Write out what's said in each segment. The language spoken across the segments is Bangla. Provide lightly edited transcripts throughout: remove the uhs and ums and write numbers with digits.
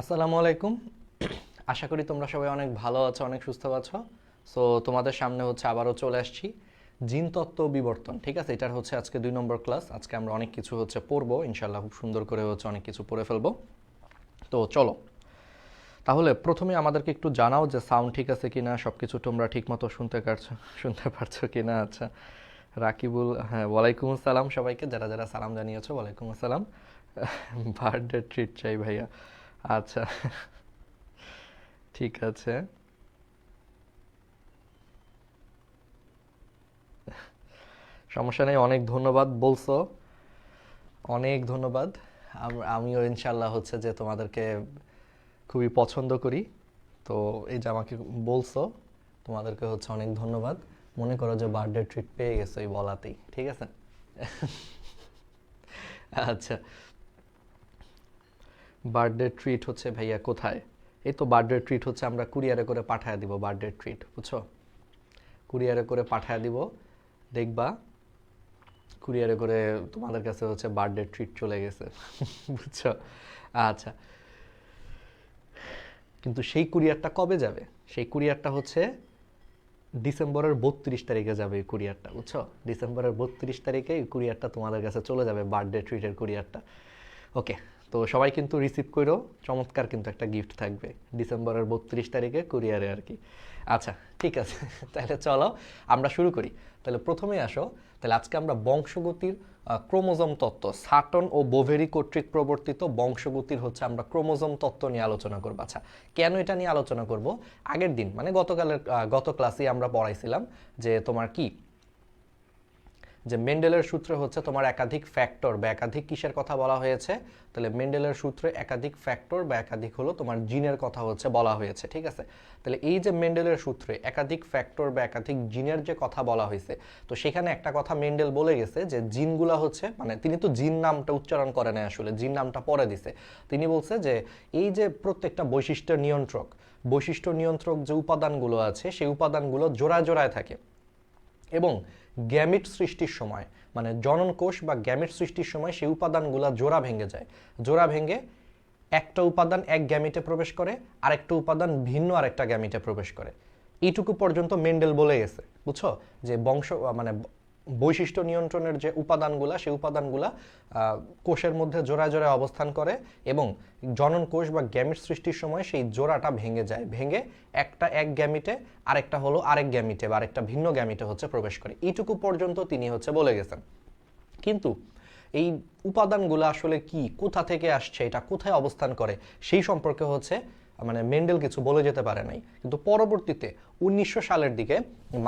আসসালামু আলাইকুম। আশা করি তোমরা সবাই অনেক ভালো আছো, অনেক সুস্থ আছো। সো তোমাদের সামনে হচ্ছে আবারও চলে আসছি জিনতত্ত্ব বিবর্তন। ঠিক আছে, এটার হচ্ছে আজকে 2 নম্বর ক্লাস। আজকে আমরা অনেক কিছু হচ্ছে পড়বো ইনশাল্লাহ, খুব সুন্দর করে হচ্ছে অনেক কিছু পড়ে ফেলবো। তো চলো তাহলে প্রথমে আমাদেরকে একটু জানাও যে সাউন্ড ঠিক আছে কিনা, সব কিছু তোমরা ঠিক মতো শুনতে পারছো কিনা। আচ্ছা, রাকিবুল, হ্যাঁ, ওয়ালাইকুম আসসালাম সবাইকে, যারা যারা সালাম জানিয়েছো ওয়ালাইকুম আসসালাম। বার্থডে ট্রিট চাই ভাইয়া। আচ্ছা, ঠিক আছে, সমস্যা নেই। অনেক ধন্যবাদ বলছো, অনেক ধন্যবাদ। আমিও ইনশাল্লাহ হচ্ছে যে তোমাদেরকে খুবই পছন্দ করি। তো এই যে আমাকে বলছো, তোমাদেরকে হচ্ছে অনেক ধন্যবাদ। মনে করো যে বার্থডে ট্রিট পেয়ে গেছো এই বলাতেই, ঠিক আছে। আচ্ছা, বার্থডে ট্রিট হচ্ছে ভাইয়া কোথায়? এই তো বার্থডে ট্রিট হচ্ছে আমরা কুরিয়ারে করে পাঠায় দিব। বার্থডে ট্রিট বুঝছো, কুরিয়ারে করে পাঠায় দিব, দেখবা কুরিয়ারে করে তোমাদের কাছে হচ্ছে বার্থডে ট্রিট চলে গেছে। বুঝছো? আচ্ছা, কিন্তু সেই কুরিয়ারটা কবে যাবে? সেই কুরিয়ারটা হচ্ছে ডিসেম্বরের 32 তারিখে যাবে এই কুরিয়ারটা, বুঝছো? ডিসেম্বরের 32 তারিখে এই কুরিয়ারটা তোমাদের কাছে চলে যাবে, বার্থডে ট্রিটের কুরিয়ারটা। ওকে, তো সবাই কিন্তু রিসিভ করো, চমৎকার কিন্তু একটা গিফট থাকবে ডিসেম্বরের 32 তারিখে কুরিয়ারে আর কি। আচ্ছা, ঠিক আছে। তাহলে চলো আমরা শুরু করি। তাহলে প্রথমে আসো, তাহলে আজকে আমরা বংশগতির ক্রোমোজোম তত্ত্ব, সাটন ও বোভেরি কর্তৃক প্রবর্তিত বংশগতির হচ্ছে আমরা ক্রোমোজোম তত্ত্ব নিয়ে আলোচনা করবো। আচ্ছা, কেন এটা নিয়ে আলোচনা করব? আগের দিন মানে গত ক্লাসে আমরা পড়াইছিলাম যে তোমার কি, যে মেন্ডেলের সূত্রে হচ্ছে তোমার একাধিক ফ্যাক্টর বা একাধিক কিসের কথা বলা হয়েছে। তাহলে মেন্ডেলের সূত্রে একাধিক ফ্যাক্টর বা একাধিক হলো তোমার জিনের কথা হচ্ছে বলা হয়েছে, ঠিক আছে। তাহলে এই যে মেন্ডেলের সূত্রে একাধিক ফ্যাক্টর বা একাধিক জিনের যে কথা বলা হয়েছে, তো সেখানে একটা কথা মেন্ডেল বলে গেছে যে জিনগুলা হচ্ছে, মানে তিনি তো জিন নামটা উচ্চারণ করে না, আসলে জিন নামটা পরে দিছে। তিনি বলছে যে এই যে প্রত্যেকটা বৈশিষ্ট্য নিয়ন্ত্রক যে উপাদানগুলো আছে, সেই উপাদানগুলো জোড়ায় জোড়ায় থাকে এবং গ্যামিট সৃষ্টির সময়, মানে জনন কোষ বা গ্যামিট সৃষ্টির সময় সেই উপাদানগুলো জোড়া ভেঙে যায়। জোড়া ভেঙে একটা উপাদান এক গ্যামিটে প্রবেশ করে, আরেকটা উপাদান ভিন্ন আরেকটা গ্যামিটে প্রবেশ করে। এইটুকু পর্যন্ত মেন্ডেল বলে গেছে, বুঝছো? যে মানে বৈশিষ্ট্য নিয়ন্ত্রণের যে উপাদানগুলা, সেই উপাদানগুলা কোষের মধ্যে জোড়ায় জোড়ায় অবস্থান করে এবং জনন কোষ বা গ্যামিট সৃষ্টির সময় সেই জোড়াটা ভেঙে যায়, ভেঙে একটা এক গ্যামিটে আরেকটা হলো আরেক গ্যামিটে বা আরেকটা ভিন্ন গ্যামিটে হচ্ছে প্রবেশ করে। এইটুকু পর্যন্ত তিনি হচ্ছে বলে গেছেন। কিন্তু এই উপাদানগুলো আসলে কি, কোথা থেকে আসছে, এটা কোথায় অবস্থান করে, সেই সম্পর্কে হচ্ছে মানে মেন্ডেল কিছু বলে যেতে পারে নাই। কিন্তু পরবর্তীতে 1900 সালের দিকে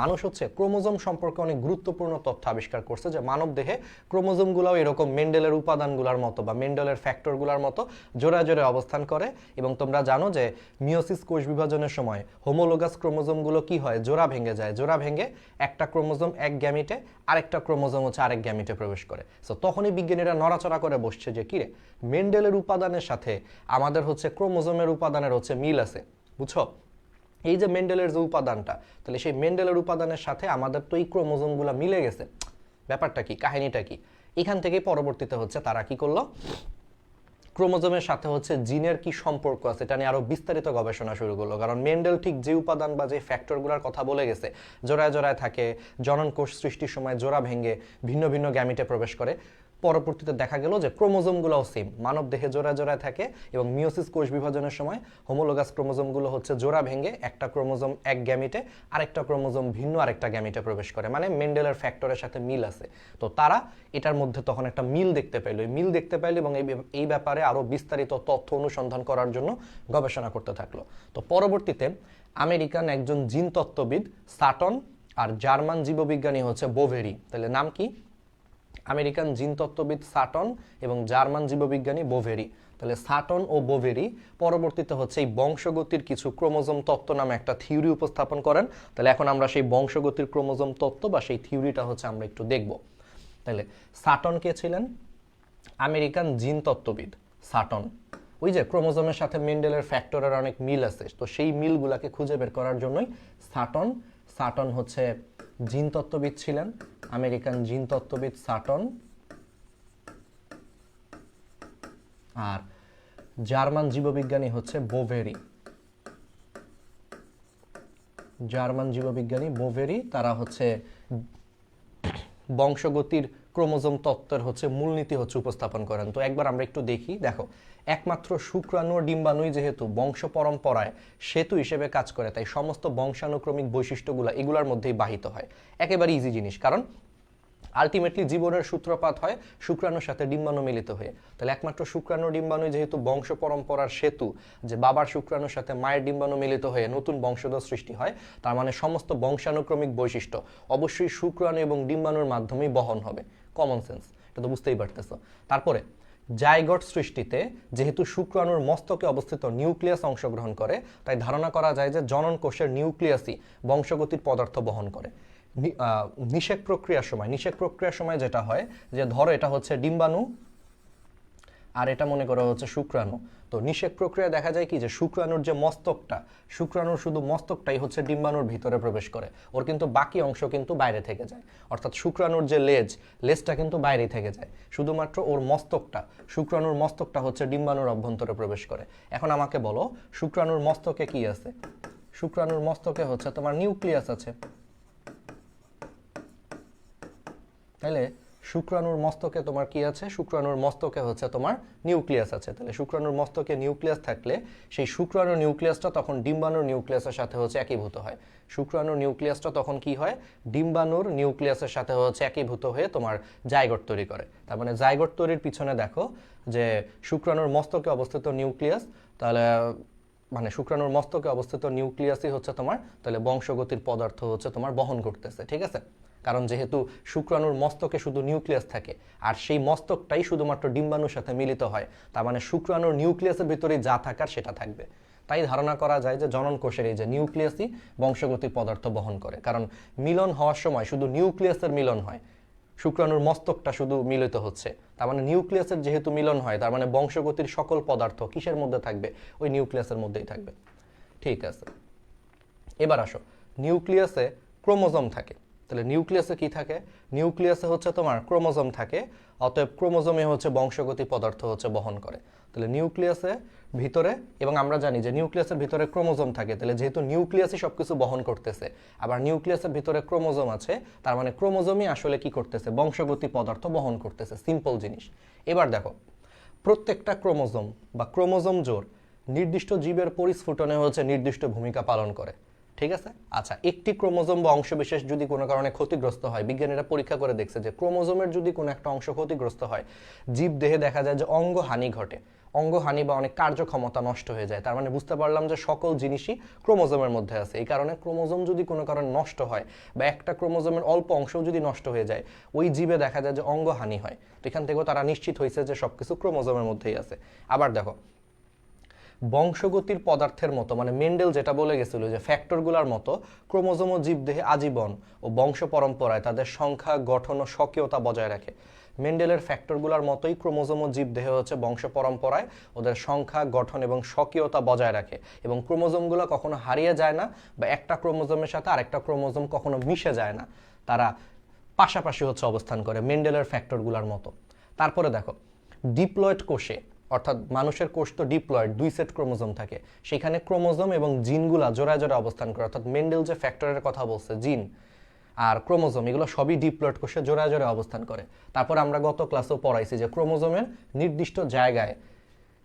মানুষ হচ্ছে ক্রোমোজোম সম্পর্কে অনেক গুরুত্বপূর্ণ তথ্য আবিষ্কার করছে, যে মানব দেহে ক্রোমোজোমগুলোও এরকম মেন্ডেলের উপাদানগুলোর মতো বা মেন্ডেলের ফ্যাক্টরগুলোর মতো জোড়া জোড়া অবস্থান করে। এবং তোমরা জানো যে মিওসিস কোষ বিভাজনের সময় হোমোলোগাস ক্রোমোজোমগুলো কি হয়, জোড়া ভেঙে যায়। জোড়া ভেঙে একটা ক্রোমোজোম এক গ্যামিটে, আরেকটা ক্রোমোজোম হচ্ছে আরেক গ্যামিটে প্রবেশ করে। সো তখনই বিজ্ঞানীরা নড়াচড়া করে বসছে যে কিরে, মেন্ডেলের উপাদানের সাথে আমাদের হচ্ছে ক্রোমোজোমের উপাদানের হচ্ছে মিল আছে, বুঝছো? এই যে মেন্ডেলের যে উপাদানটা, তাহলে সেই মেন্ডেলের উপাদানের সাথে আমাদের তো এই ক্রোমোজোমগুলো মিলে গেছে। ব্যাপারটা কি, কাহিনীটা কি? এখান থেকে পরবর্তীতে হচ্ছে তারা কি করলো, ক্রোমোজোমের সাথে হচ্ছে জিনের কি সম্পর্ক আছে এটা নিয়ে আরো বিস্তারিত গবেষণা শুরু করলো। কারণ মেন্ডেল ঠিক যে উপাদান বা যে ফ্যাক্টরগুলোর কথা বলে গেছে, জোড়ায় জোড়ায় থাকে, জনন কোষ সৃষ্টির সময় জোড়া ভেঙে ভিন্ন ভিন্ন গ্যামিটে প্রবেশ করে, পরবর্তীতে দেখা গেল যে ক্রোমোজোমগুলোও সেম, মানব দেহে জোড়া জোড়ায় থাকে এবং মিওসিস কোষ বিভাজনের সময় হোমোলোগাস ক্রোমোজোমগুলো হচ্ছে জোড়া ভেঙে একটা ক্রোমোজোম এক গ্যামিটে, আরেকটা ক্রোমোজোম ভিন্ন আরেকটা গ্যামিটে প্রবেশ করে, মানে মেন্ডেলের ফ্যাক্টরের সাথে মিল আছে। তো তারা এটার মধ্যে তখন একটা মিল দেখতে পেল, এই মিল দেখতে পাইল এবং এই ব্যাপারে আরো বিস্তারিত তথ্য অনুসন্ধান করার জন্য গবেষণা করতে থাকলো। তো পরবর্তীতে আমেরিকান একজন জিনতত্ত্ববিদ সাটন আর জার্মান জীববিজ্ঞানী হচ্ছে বোভেরি, তাহলে নাম কি, আমেরিকান জিনতত্ত্ববিদ সাটন এবং জার্মান জীববিজ্ঞানী বোভেরি। তাহলে সাটন ও বোভেরি পরবর্তীতে হচ্ছে এই বংশগতির কিছু ক্রোমোজোম তত্ত্ব নামে একটা থিওরি উপস্থাপন করেন। তাহলে এখন আমরা সেই বংশগতির ক্রোমোজোম তত্ত্ব বা সেই থিওরিটা হচ্ছে আমরা একটু দেখব। তাহলে সাটন কে ছিলেন? আমেরিকান জিনতত্ত্ববিদ সাটন। ওই যে ক্রোমোজোমের সাথে মেন্ডেলের ফ্যাক্টরের অনেক মিল আছে, তো সেই মিলগুলাকে খুঁজে বের করার জন্যই সাটন সাটন হচ্ছে জিনতত্ত্ববিদ ছিলেন, আমেরিকান জিনতত্ত্ববিদ সাটন। আর জার্মান জীববিজ্ঞানী হচ্ছে বোভেরি। জার্মান জীববিজ্ঞানী বোভেরি, তারা হচ্ছে বংশগতির ক্রোমোজোম তত্ত্বের হচ্ছে মূলনীতি হচ্ছে উপস্থাপন করেন। তো একবার আমরা একটু দেখি। দেখো, একমাত্র শুক্রাণু ও ডিম্বাণুই যেহেতু বংশ পরম্পরায় সেতু হিসেবে কাজ করে, তাই সমস্ত বংশানুক্রমিক বৈশিষ্ট্যগুলো এগুলোর মধ্যেই বাহিত হয়। একেবারে ইজি জিনিস, কারণ আলটিমেটলি জীবনের সূত্রপাত হয় শুক্রাণুর সাথে ডিম্বাণু মিলিত হয়ে। তাহলে একমাত্র শুক্রাণু ডিম্বাণু যেহেতু বংশ পরম্পরার সেতু, যে বাবার শুক্রাণুর সাথে মায়ের ডিম্বাণু মিলিত হয়ে নতুন বংশধর সৃষ্টি হয়, তার মানে সমস্ত বংশানুক্রমিক বৈশিষ্ট্য অবশ্যই শুক্রাণু এবং ডিম্বাণুর মাধ্যমেই বহন হবে। কমন সেন্স, এটা তো বুঝতেই পারতেছো। তারপরে জাইগোট সৃষ্টিতে যেহেতু শুক্রাণুর মস্তকে অবস্থিত নিউক্লিয়াস অংশগ্রহণ করে, তাই ধারণা করা যায় যে জনন কোষের নিউক্লিয়াসই বংশগতির পদার্থ বহন করে। নিষেক প্রক্রিয়ার সময় যেটা হয়, যে ধরো এটা হচ্ছে ডিম্বাণু আর এটা মনে করো হচ্ছে শুক্রাণু। তো নিষেক প্রক্রিয়া দেখা যায় কি, যে শুক্রাণুর যে মস্তকটা, শুক্রাণুর শুধু মস্তকটাই হচ্ছে ডিম্বাণুর ভিতরে প্রবেশ করে, ওর কিন্তু বাকি অংশ কিন্তু বাইরে থেকে যায়। অর্থাৎ শুক্রাণুর যে লেজটা কিন্তু বাইরেই থেকে যায়, শুধুমাত্র ওর মস্তকটা, শুক্রাণুর মস্তকটা হচ্ছে ডিম্বাণুর অভ্যন্তরে প্রবেশ করে। এখন আমাকে বলো, শুক্রাণুর মস্তকে কি আছে? শুক্রাণুর মস্তকে হচ্ছে তোমার নিউক্লিয়াস আছে। তাহলে শুক্রাণুর মস্তকে তোমার কি আছে? শুক্রাণুর মস্তকে হচ্ছে তোমার নিউক্লিয়াস আছে। তাহলে শুক্রাণুর মস্তকে নিউক্লিয়াস থাকলে সেই শুক্রাণুর নিউক্লিয়াসটা তখন ডিম্বাণুর নিউক্লিয়াসের সাথে হচ্ছে একীভূত হয়। শুক্রাণুর নিউক্লিয়াসটা তখন কি হয়? ডিম্বাণুর নিউক্লিয়াসের সাথে হচ্ছে একীভূত হয়ে তোমার জাইগোট তৈরি করে। তার মানে জাইগোট তৈরির পিছনে দেখো যে শুক্রাণুর মস্তকে অবস্থিত নিউক্লিয়াস, তাহলে মানে শুক্রাণুর মস্তকে অবস্থিত নিউক্লিয়াসই হচ্ছে তোমার তাহলে বংশগতির পদার্থ হচ্ছে তোমার বহন করতেছে। ঠিক আছে, কারণ যেহেতু শুক্রাণুর মস্তকে শুধু নিউক্লিয়াস থাকে আর সেই মস্তকটাই শুধুমাত্র ডিম্বাণুর সাথে মিলিত হয়, তার মানে শুক্রাণুর নিউক্লিয়াসের ভিতরে যা থাকার সেটা থাকবে। তাই ধারণা করা যায় যে জনন কোষের এই যে নিউক্লিয়াসই বংশগতির পদার্থ বহন করে, কারণ মিলন হওয়ার সময় শুধু নিউক্লিয়াসের মিলন হয়, শুক্রাণুর মস্তকটা শুধু মিলিত হচ্ছে। তার মানে নিউক্লিয়াসের যেহেতু মিলন হয়, তার মানে বংশগতির সকল পদার্থ কিসের মধ্যে থাকবে? ওই নিউক্লিয়াসের মধ্যেই থাকবে। ঠিক আছে, এবার আসো, নিউক্লিয়াসে ক্রোমোজোম থাকে। তাহলে নিউক্লিয়াসে কি থাকে? নিউক্লিয়াসে হচ্ছে তোমার ক্রোমোজোম থাকে, অতএব ক্রোমোজোমে হচ্ছে বংশগতি পদার্থ হচ্ছে বহন করে। তাহলে নিউক্লিয়াসে ভিতরে, এবং আমরা জানি যে নিউক্লিয়াসের ভিতরে ক্রোমোজোম থাকে, তাহলে যেহেতু নিউক্লিয়াসই সবকিছু বহন করতেছে, আবার নিউক্লিয়াসের ভিতরে ক্রোমোজোম আছে, তার মানে ক্রোমোজোমই আসলে কি করতেছে? বংশগতি পদার্থ বহন করতেছে। সিম্পল জিনিস। এবার দেখো, প্রত্যেকটা ক্রোমোজোম বা ক্রোমোজোম জোড় নির্দিষ্ট জীবের পরিস্ফুটনে হচ্ছে নির্দিষ্ট ভূমিকা পালন করে। ঠিক আছে, আচ্ছা, একটি ক্রোমোজোম বা অংশবিশেষ যদি কোনো কারণে ক্ষতিগ্রস্ত হয়, বিজ্ঞানীরা পরীক্ষা করে দেখছে যে ক্রোমোজোমের যদি কোনো একটা অংশ ক্ষতিগ্রস্ত হয়, জীব দেহে দেখা যায় যে অঙ্গহানি ঘটে, অঙ্গহানি বা অনেক কার্যক্ষমতা নষ্ট হয়ে যায়। তার মানে বুঝতে পারলাম যে সকল জিনিসই ক্রোমোজোমের মধ্যে আছে। এই কারণে ক্রোমোজোম যদি কোনো কারণে নষ্ট হয় বা একটা ক্রোমোজোমের অল্প অংশও যদি নষ্ট হয়ে যায়, ওই জীবে দেখা যায় যে অঙ্গহানি হয়। তো এখান থেকেও তারা নিশ্চিত হয়েছে যে সবকিছু ক্রোমোজোমের মধ্যেই আছে। আবার দেখো, বংশগতির পদার্থের মতো, মানে মেন্ডেল যেটা বলে গেছিল যে ফ্যাক্টরগুলোর মতো, ক্রোমোজোম ও জীবদেহে আজীবন ও বংশ পরম্পরায় তাদের সংখ্যা, গঠন ও স্বকীয়তা বজায় রাখে। মেন্ডেলের ফ্যাক্টরগুলোর মতোই ক্রোমোজোম ও জীবদেহে হচ্ছে বংশ পরম্পরায় ওদের সংখ্যা, গঠন এবং স্বকীয়তা বজায় রাখে, এবং ক্রোমোজোমগুলো কখনো হারিয়ে যায় না বা একটা ক্রোমোজোমের সাথে আরেকটা ক্রোমোজোম কখনো মিশে যায় না, তারা পাশাপাশি হচ্ছে অবস্থান করে মেন্ডেলের ফ্যাক্টরগুলোর মতো। তারপরে দেখো, ডিপ্লয়েড কোষে, অর্থাৎ মানুষের কোষ তো ডিপ্লয়েড, 2 সেট ক্রোমোজোম থাকে, সেখানে ক্রোমোজোম এবং জিনগুলা জোড়ায় জোড়ায় অবস্থান করে। অর্থাৎ মেন্ডেল যে ফ্যাক্টরের কথা বলছে, জিন আর ক্রোমোজোম এগুলো সবই ডিপ্লয়েড কোষে জোড়ায় জোড়ায় অবস্থান করে। তারপর আমরা গত ক্লাসেও পড়াইছি যে ক্রোমোজোমের নির্দিষ্ট জায়গায়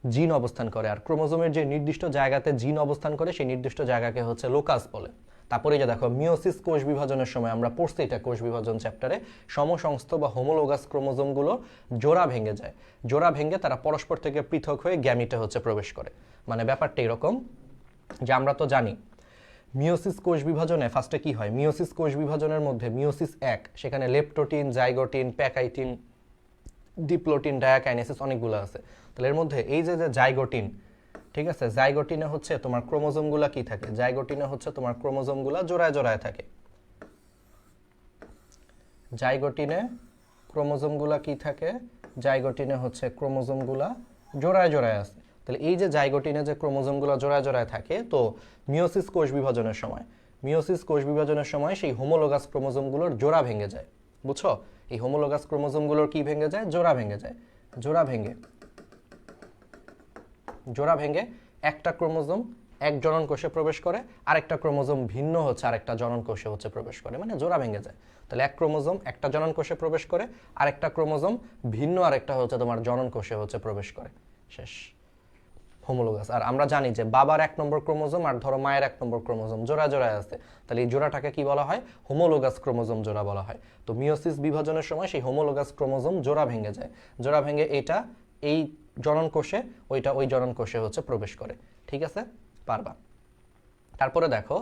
জিন অবস্থান করে, আর ক্রোমোজোমের যে নির্দিষ্ট জায়গাতে জিন অবস্থান করে সেই নির্দিষ্ট জায়গাকে হচ্ছে লোকাস বলে। তারপরে যে দেখো, মিওসিস কোষ বিভাজনের সময় আমরা পড়ছি এটা কোষ বিভাজন চ্যাপ্টারে, সমসংস্থ বা হোমোলোগাস ক্রোমোজোমগুলো জোড়া ভেঙে যায়, জোড়া ভেঙে তারা পরস্পর থেকে পৃথক হয়ে গ্যামিটে হচ্ছে প্রবেশ করে। মানে ব্যাপারটা এরকম যে আমরা তো জানি মিওসিস কোষ বিভাজনে ফার্স্টে কি হয়, মিওসিস কোষ বিভাজনের মধ্যে মিওসিস 1, সেখানে leptotene, zygotene, pachytene, diplotene, diakinesis অনেকগুলো আছে। তাহলে এর মধ্যে এই যে জাইগোটিন, ঠিক আছে, জাইগোটিনে হচ্ছে তোমার ক্রোমোজোমগুলা কি থাকে? জাইগোটিনে হচ্ছে তোমার ক্রোমোজোমগুলা জোড়ায় জোড়ায় থাকে। জাইগোটিনে ক্রোমোজোমগুলা কি থাকে? জাইগোটিনে হচ্ছে ক্রোমোজোমগুলা জোড়ায় জোড়ায় আছে। তাহলে এই যে জাইগোটিনে যে ক্রোমোজোমগুলো জোড়ায় জোড়ায় থাকে, তো মিওসিস কোষ বিভাজনের সময় সেই হোমোলোগাস ক্রোমোজোমগুলোর জোড়া ভেঙে যায়। বুঝছো? এই হোমোলোগাস ক্রোমোজোমগুলোর কি ভেঙে যায়? জোড়া ভেঙে যায়। জোড়া ভেঙে জোড়া ভেঙে একটা ক্রোমোজোম এক জনন কোষে প্রবেশ করে, আরেকটা ক্রোমোজোম ভিন্ন হচ্ছে আরেকটা জনন কোষে হচ্ছে প্রবেশ করে, মানে জোড়া ভেঙে যায়। তাহলে এক ক্রোমোজোম একটা জনন কোষে প্রবেশ করে, আরেকটা ক্রোমোজোম ভিন্ন আরেকটা হচ্ছে তোমার জনন কোষে হচ্ছে প্রবেশ করে, শেষ, হোমোলোগাস। আর আমরা জানি যে বাবার 1 নম্বর ক্রোমোজোম আর ধরো মায়ের 1 নম্বর ক্রোমোজোম জোড়া জোড়ায় আছে, তাহলে এই জোড়াটাকে কি বলা হয়? হোমোলোগাস ক্রোমোজোম জোড়া বলা হয়। তো মিওসিস বিভাজনের সময় সেই হোমোলোগাস ক্রোমোজোম জোড়া ভেঙে যায়, জোড়া ভেঙে এটা এই জনন কোষে, ওইটা ওই জনন কোষে হচ্ছে প্রবেশ করে। ঠিক আছে, পারবা। তারপরে দেখো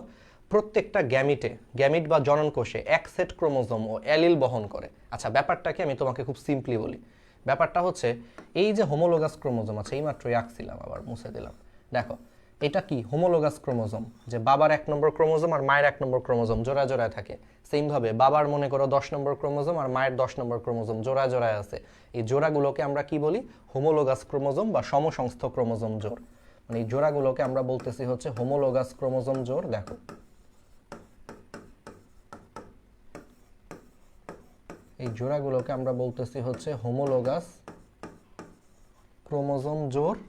প্রত্যেকটা গ্যামিট বা জনন কোষে এক সেট ক্রোমোজোম ও অ্যালিল বহন করে। আচ্ছা, ব্যাপারটাকে আমি তোমাকে খুব সিম্পলি বলি। ব্যাপারটা হচ্ছে এই যে হোমোলোগাস ক্রোমোজোম আছে, এইমাত্রই আঁকছিলাম, আবার মুছে দিলাম। দেখো এটা কি হোমোলোগাস ক্রোমোজোম, যে বাবার 1 নম্বর ক্রোমোজোম আর মায়ের 1 নম্বর ক্রোমোজোম জোড়া জোড়ায় থাকে। সেমভাবে বাবার মনে করো 10 নম্বর ক্রোমোজোম আর মায়ের 10 নম্বর ক্রোমোজোম জোড়া জোড়ায় আছে। এই জোড়াগুলোকে আমরা কি বলি? হোমোলোগাস ক্রোমোজোম বা সমসংস্থ ক্রোমোজোম জোড়। মানে এই জোড়াগুলোকে আমরা বলতেছি হচ্ছে হোমোলোগাস ক্রোমোজোম জোড়। দেখো এই জোড়াগুলোকে আমরা বলতেছি হচ্ছে হোমোলোগাস ক্রোমোজোম জোড়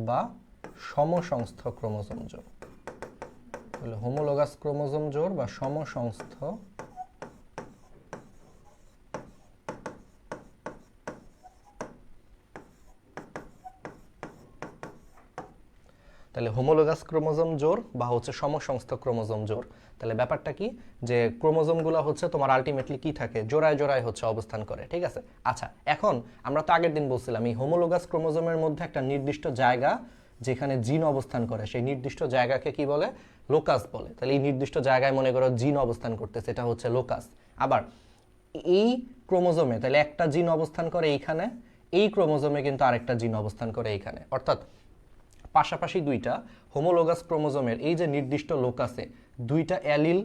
বা সমসংস্থ ক্রোমোজোম জোড়। তাহলে হোমোলোগাস ক্রোমোজোম জোড় বা সমসংস্থ তাহলে হোমোলোগাস ক্রোমোজোম জোড় বা হচ্ছে সমসংস্থ ক্রোমোজোম জোড়। তাহলে ব্যাপারটা কি, যে ক্রোমোজোমগুলো হচ্ছে তোমার আলটিমেটলি কি থাকে? জোড়ায় জোড়ায় হচ্ছে অবস্থান করে। ঠিক আছে, আচ্ছা এখন আমরা তো আগের দিন বলছিলাম এই হোমোলোগাস ক্রোমোজোমের মধ্যে একটা নির্দিষ্ট জায়গা যেখানে জিন অবস্থান করে, সেই নির্দিষ্ট জায়গাকে কি বলে? লোকাস বলে। তাহলে এই নির্দিষ্ট জায়গায় মনে করো জিন অবস্থান করতেছে, এটা হচ্ছে লোকাস। আবার এই ক্রোমোজোমে তাহলে একটা জিন অবস্থান করে এইখানে, এই ক্রোমোজোমে কিন্তু আরেকটা জিন অবস্থান করে এইখানে। অর্থাৎ পাশাপাশি দুইটা হোমোলোগাস ক্রোমোজোমের এই যে নির্দিষ্ট লোকাসে দুইটা অ্যালিল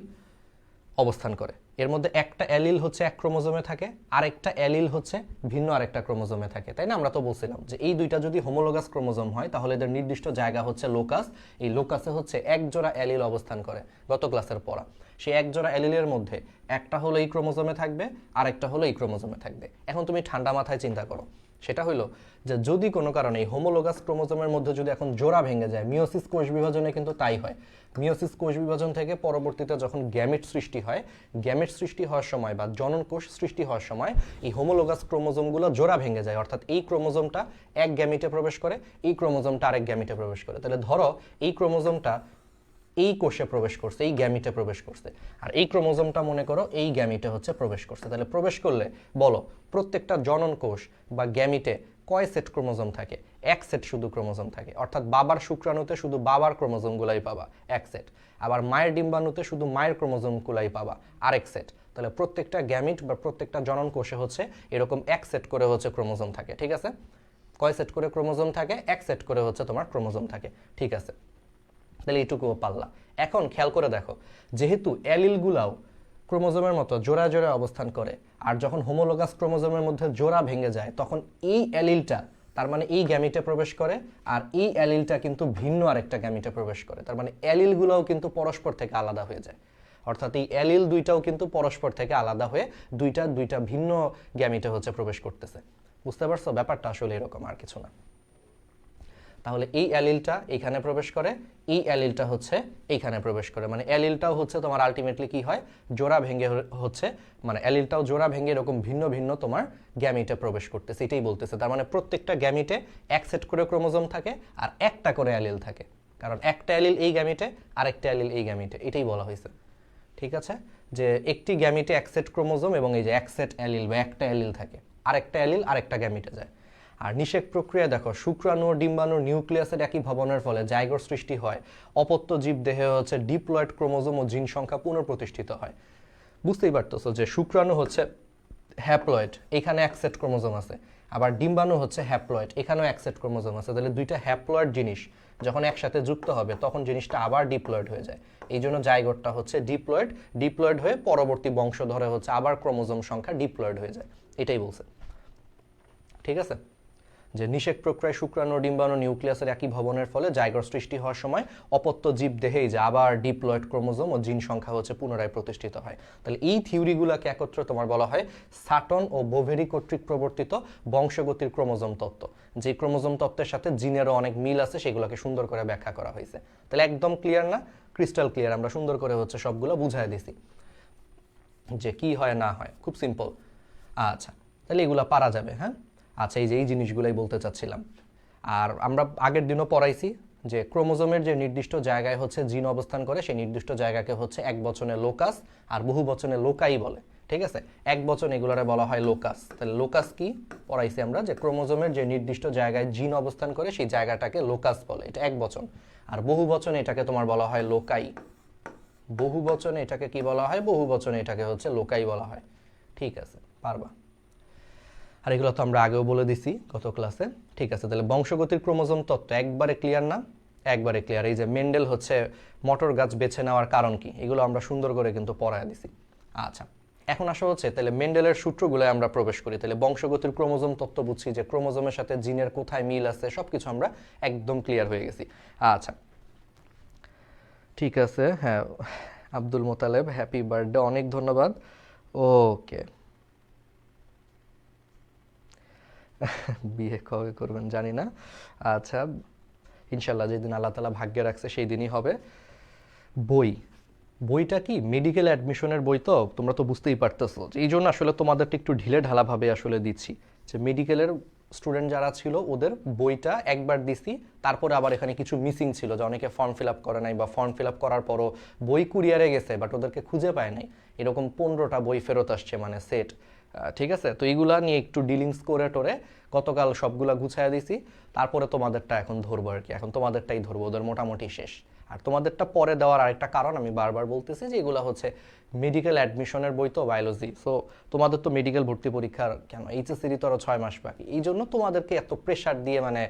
অবস্থান করে। এর মধ্যে একটা অ্যালিল হচ্ছে এক ক্রোমোজোমে থাকে, আরেকটা অ্যালিল হচ্ছে ভিন্ন আরেকটা ক্রোমোজোমে থাকে, তাই না? আমরা তো বলছিলাম যে এই দুইটা যদি হোমোলোগাস ক্রোমোজোম হয় তাহলে এদের নির্দিষ্ট জায়গা হচ্ছে লোকাস। এই লোকাসে হচ্ছে এক জোড়া অ্যালিল অবস্থান করে, গত ক্লাসের পড়া। সেই এক জোড়া অ্যালিলের মধ্যে একটা হলো এই ক্রোমোজোমে থাকবে, আরেকটা হলো এই ক্রোমোজোমে থাকবে। এখন তুমি ঠান্ডা মাথায় চিন্তা করো, সেটা হলো যে যদি কোনো কারণে এই হোমোলোগাস ক্রোমোজোমের মধ্যে যদি এখন জোড়া ভেঙে যায়, মিওসিস কোষ বিভাজনে কিন্তু তাই হয়। মিওসিস কোষ বিভাজন থেকে পরবর্তীতে যখন গ্যামেট সৃষ্টি হয়, গ্যামেট সৃষ্টি হওয়ার সময় বা জনন কোষ সৃষ্টি হওয়ার সময় এই হোমোলোগাস ক্রোমোজোমগুলো জোড়া ভেঙে যায়। অর্থাৎ এই ক্রোমোজোমটা এক গ্যামিটে প্রবেশ করে, এই ক্রোমোজোমটা আরেক গ্যামিটে প্রবেশ করে। তাহলে ধরো এই ক্রোমোজোমটা এই কোষে প্রবেশ করছে, এই গ্যামিটে প্রবেশ করছে, আর এই ক্রোমোজোমটা মনে করো এই গ্যামিটে হচ্ছে প্রবেশ করছে। তাহলে প্রবেশ করলে বলো প্রত্যেকটা জনন কোষ বা গ্যামিটে কয় সেট ক্রোমোজোম থাকে? এক সেট শুধু ক্রোমোজোম থাকে। অর্থাৎ বাবার শুক্রাণুতে শুধু বাবার ক্রোমোজোমগুলাই পাবা, এক সেট। আবার মায়ের ডিম্বাণুতে শুধু মায়ের ক্রোমোজোমগুলাই পাবা, আরেক সেট। তাহলে প্রত্যেকটা গ্যামিট বা প্রত্যেকটা জনন কোষে হচ্ছে এরকম এক সেট করে হচ্ছে ক্রোমোজোম থাকে। ঠিক আছে, কয় সেট করে ক্রোমোজোম থাকে? এক সেট করে হচ্ছে তোমার ক্রোমোজোম থাকে। ঠিক আছে, তাহলে এইটুকুও পারলা। এখন খেয়াল করে দেখো, যেহেতু অ্যালিলগুলাও ক্রোমোজোমের মতো জোড়া জোড়া অবস্থান করে, আর যখন হোমোলোগাস ক্রোমোজোমের মধ্যে জোড়া ভেঙে যায় তখন এই অ্যালিলটা তার মানে এই গ্যামিটে প্রবেশ করে, আর এই অ্যালিলটা কিন্তু ভিন্ন আরেকটা গ্যামিটে প্রবেশ করে। তার মানে অ্যালিলগুলোও কিন্তু পরস্পর থেকে আলাদা হয়ে যায়। অর্থাৎ এই অ্যালিল দুইটাও কিন্তু পরস্পর থেকে আলাদা হয়ে দুইটা ভিন্ন গ্যামিটে হচ্ছে প্রবেশ করতেছে। বুঝতে পারছো? ব্যাপারটা আসলে এরকম, আর কিছু না। তাহলে এই অ্যালিলটা এখানে প্রবেশ করে, এই অ্যালিলটা হচ্ছে এইখানে প্রবেশ করে। মানে অ্যালিলটাও হচ্ছে তোমার আলটিমেটলি কি হয়? জোড়া ভেঙে হচ্ছে, মানে অ্যালিলটাও জোড়া ভেঙে এরকম ভিন্ন ভিন্ন তোমার গ্যামিটে প্রবেশ করতেছে, এটাই বলতেছে। তার মানে প্রত্যেকটা গ্যামিটে এক সেট করে ক্রোমোজোম থাকে আর একটা করে অ্যালিল থাকে, কারণ একটা অ্যালিল এই গ্যামিটে আরেকটা অ্যালিল এই গ্যামিটে, এটাই বলা হয়েছে। ঠিক আছে, যে একটি গ্যামিটে এক সেট ক্রোমোজোম এবং এই যে এক সেট অ্যালিল বা একটা অ্যালিল থাকে, আরেকটা অ্যালিল আরেকটা গ্যামিটে যায়। আর নিষেক প্রক্রিয়া দেখো, শুক্রাণু ও ডিম্বাণুর নিউক্লিয়াসের একই ভবনের ফলে জাইগোট সৃষ্টি হয়, অপত্য জীব দেহে হচ্ছে ডিপ্লয়েড ক্রোমোজোম ও জিন সংখ্যা পুনঃপ্রতিষ্ঠিত হয়। বুঝতেই পারতেছো যে শুক্রাণু হচ্ছে হ্যাপ্লয়েড, এখানে এক সেট ক্রোমোজোম আছে, আবার ডিম্বাণু হচ্ছে হ্যাপ্লয়েড, এখানেও এক সেট ক্রোমোজোম আছে। তাহলে দুইটা হ্যাপ্লয়েড জিনিস যখন একসাথে যুক্ত হবে তখন জিনিসটা আবার ডিপ্লয়েড হয়ে যায়। এই জন্য জাইগোটটা হচ্ছে ডিপ্লয়েড হয়ে পরবর্তী বংশধরে হচ্ছে আবার ক্রোমোজোম সংখ্যা ডিপ্লয়েড হয়ে যায়, এটাই বলছে। ঠিক আছে, যে নিষেক প্রক্রিয়ায় শুক্রাণু ডিম্বাণু নিউক্লিয়াসের একই ভবনের ফলে জাইগোট সৃষ্টি হওয়ার সময় অপত্য জীব দেহেই যে আবার ডিপ্লয়েড ক্রোমোজোম ও জিন সংখ্যা হচ্ছে পুনরায় প্রতিষ্ঠিত হয়। তাহলে এই থিওরিগুলোকে একত্রে তোমার বলা হয় সাটন ও বোভেরি কর্তৃক প্রবর্তিত বংশগতির ক্রোমোজোম তত্ত্ব। যে ক্রোমোজোম তত্ত্বের সাথে জিনেরও অনেক মিল আছে, সেগুলোকে সুন্দর করে ব্যাখ্যা করা হয়েছে। তাহলে একদম ক্লিয়ার না? Crystal clear. আমরা সুন্দর করে হচ্ছে সবগুলো বুঝাই দিছি যে কি হয় না হয়, খুব সিম্পল। আচ্ছা, তাহলে এগুলো পারা যাবে। হ্যাঁ, আচ্ছা, এই যে এই জিনিসগুলোই বলতে চাচ্ছিলাম। আর আমরা আগের দিনও পড়াইছি যে ক্রোমোজোমের যে নির্দিষ্ট জায়গায় হচ্ছে জিন অবস্থান করে, সেই নির্দিষ্ট জায়গাকে হচ্ছে এক বচনে লোকাস আর বহু বচনে লোকাই বলে। ঠিক আছে, এক বচন এগুলোরে বলা হয় লোকাস। তাহলে লোকাস কি পড়াইছি আমরা, যে ক্রোমোজোমের যে নির্দিষ্ট জায়গায় জিন অবস্থান করে সেই জায়গাটাকে লোকাস বলে, এটা এক বচন। আর বহু বচনে এটাকে তোমার বলা হয় লোকাই। বহু বচনে এটাকে কি বলা হয়? বহু বচনে এটাকে হচ্ছে লোকাই বলা হয়। ঠিক আছে, পারবা। আর এগুলো তো আমরা আগেও বলে দিছি গত ক্লাসে। ঠিক আছে, তাহলে বংশগতির ক্রোমোজোম তত্ত্ব একবারে ক্লিয়ার না? একবারে ক্লিয়ার। এই যে মেন্ডেল হচ্ছে মটর গাছ বেছে নেওয়ার কারণ কি, এগুলো আমরা সুন্দর করে কিন্তু পড়ায় দিছি। আচ্ছা, এখন আসা হচ্ছে তাহলে মেন্ডেলের সূত্রগুলো আমরা প্রবেশ করি। তাহলে বংশগতির ক্রোমোজোম তত্ত্ব বুঝছি যে ক্রোমোজোমের সাথে জিনের কোথায় মিল আছে, সবকিছু আমরা একদম ক্লিয়ার হয়ে গেছি। আচ্ছা, ঠিক আছে। হ্যাঁ, আব্দুল মোতালেব হ্যাপি বার্থডে, অনেক ধন্যবাদ। ওকে, বিয়ে কবে করবেন জানি না। আচ্ছা, ইনশাল্লাহ যেদিন আল্লাহ তালা ভাগ্যে রাখছে সেই দিনই হবে। বইটা কি মেডিকেল অ্যাডমিশনের বই, তো তোমরা তো বুঝতেই পারতেছো, এই জন্য আসলে তোমাদেরটা একটু ঢিলে ঢালাভাবে আসলে দিচ্ছি। যে মেডিকেলের স্টুডেন্ট যারা ছিল ওদের বইটা একবার দিছি, তারপরে আবার এখানে কিছু মিসিং ছিল, যে অনেকে ফর্ম ফিল আপ করে নাই বা ফর্ম ফিল আপ করার পরও বই কুরিয়ারে গেছে বাট ওদেরকে খুঁজে পায় নাই, এরকম 15টা বই ফেরত আসছে, মানে সেট। ঠিক আছে, তো এইগুলা নিয়ে একটু ডিলিংস করে টোরে গতকাল সবগুলা গুছাইয়া দিছি। তারপরে তোমাদেরটা এখন ধরবো আর কি, এখন তোমাদেরটাই ধরবো, ওদের মোটামুটি শেষ। আর তোমাদেরটা পরে দেওয়ার আরেকটা কারণ আমি বারবার বলতেছি যে এগুলো হচ্ছে মেডিকেল অ্যাডমিশনের বই, তো বায়োলজি। সো তোমাদের তো মেডিকেল ভর্তি পরীক্ষার কেন এইচএসসিরই তো আরও 6 মাস বাকি, এই জন্য তোমাদেরকে এত প্রেশার দিয়ে মানে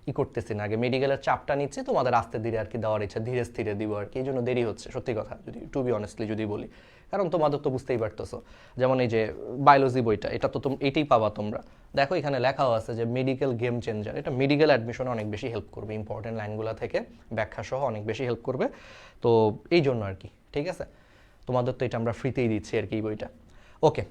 ই করতেছি না, আগে মেডিকেলের চাপটা নিচ্ছে, তোমাদের আস্তে ধীরে আর কি দেওয়ার ইচ্ছা, ধীরে স্থিরে দিব আর কি, এই জন্য দেরি হচ্ছে সত্যি কথা যদি টু বি অনেস্টলি যদি বলি। কারণ তোমাদের তো বুঝতেই পারতেছো, যেমন এই যে বায়োলজি বইটা, এটা তো এইটাই পাবা তোমরা। দেখো এখানে লেখাও আছে যে মেডিকেল গেম চেঞ্জার, এটা মেডিকেল অ্যাডমিশনে অনেক বেশি হেল্প করবে, ইম্পর্টেন্ট লাইনগুলো থেকে ব্যাখ্যা সহ অনেক বেশি হেল্প করবে। তো এই জন্য আর কি, ঠিক আছে, তোমাদের তো এটা আমরা ফ্রিতেই দিচ্ছি আর কি এই বইটা। ওকে,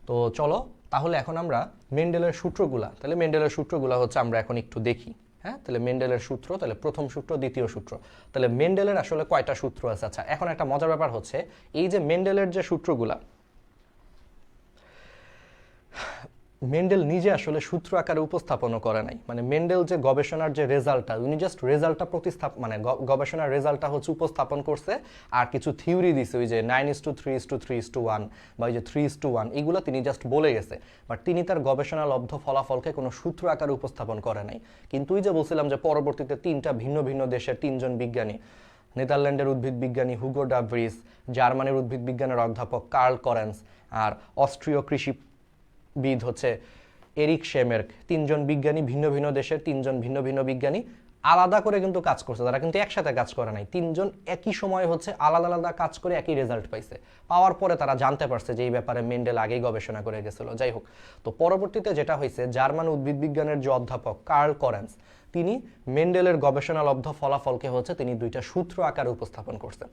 তো চলো তাহলে এখন আমরা মেন্ডেলের সূত্রগুলা, তাহলে মেন্ডেলের সূত্রগুলা হচ্ছে আমরা এখন একটু দেখি। হ্যাঁ, তাহলে মেন্ডেলের সূত্র, তাহলে প্রথম সূত্র, দ্বিতীয় সূত্র। তাহলে মেন্ডেলের আসলে কয়টা সূত্র আছে? আচ্ছা, এখন একটা মজার ব্যাপার হচ্ছে এই যে মেন্ডেলের যে সূত্রগুলা, মেন্ডেল নিজে আসলে সূত্র আকারে উপস্থাপনও করে নাই। মানে মেন্ডেল যে গবেষণার যে রেজাল্টটা, উনি জাস্ট রেজাল্টটা মানে গবেষণার রেজাল্টটা হচ্ছে উপস্থাপন করছে, আর কিছু থিওরি দিছে, ওই যে 9:3:3:1 বা ওই যে 3:1, এগুলো তিনি জাস্ট বলে গেছে। বাট তিনি তার গবেষণা লব্ধ ফলাফলকে কোনো সূত্র আকারে উপস্থাপন করে নাই। কিন্তু ওই যে বলছিলাম যে পরবর্তীতে 3টা ভিন্ন ভিন্ন দেশের 3জন বিজ্ঞানী, নেদারল্যান্ডের উদ্ভিদ বিজ্ঞানী হুগো ডাভরিস, জার্মানির উদ্ভিদ বিজ্ঞানের অধ্যাপক কার্ল করেন্স, আর অস্ট্রীয় কৃষিবিদ হচ্ছে এরিক শেমের্ক, 3জন বিজ্ঞানী, ভিন্ন ভিন্ন দেশের 3জন ভিন্ন ভিন্ন বিজ্ঞানী আলাদা করে কিন্তু কাজ করছে, তারা কিন্তু একসাথে কাজ করে নাই। 3জন একই সময় হচ্ছে আলাদা আলাদা কাজ করে একই রেজাল্ট পাইছে, পাওয়ার পরে তারা জানতে পারছে যে এই ব্যাপারে মেন্ডেল আগেই গবেষণা করে গেছিল। যাই হোক, তো পরবর্তীতে যেটা হয়েছে, জার্মান উদ্ভিদ বিজ্ঞানের যে অধ্যাপক কার্ল করেন্স, তিনি মেন্ডেলের গবেষণালব্ধ ফলাফলকে হচ্ছে তিনি 2টা সূত্র আকারে উপস্থাপন করছেন।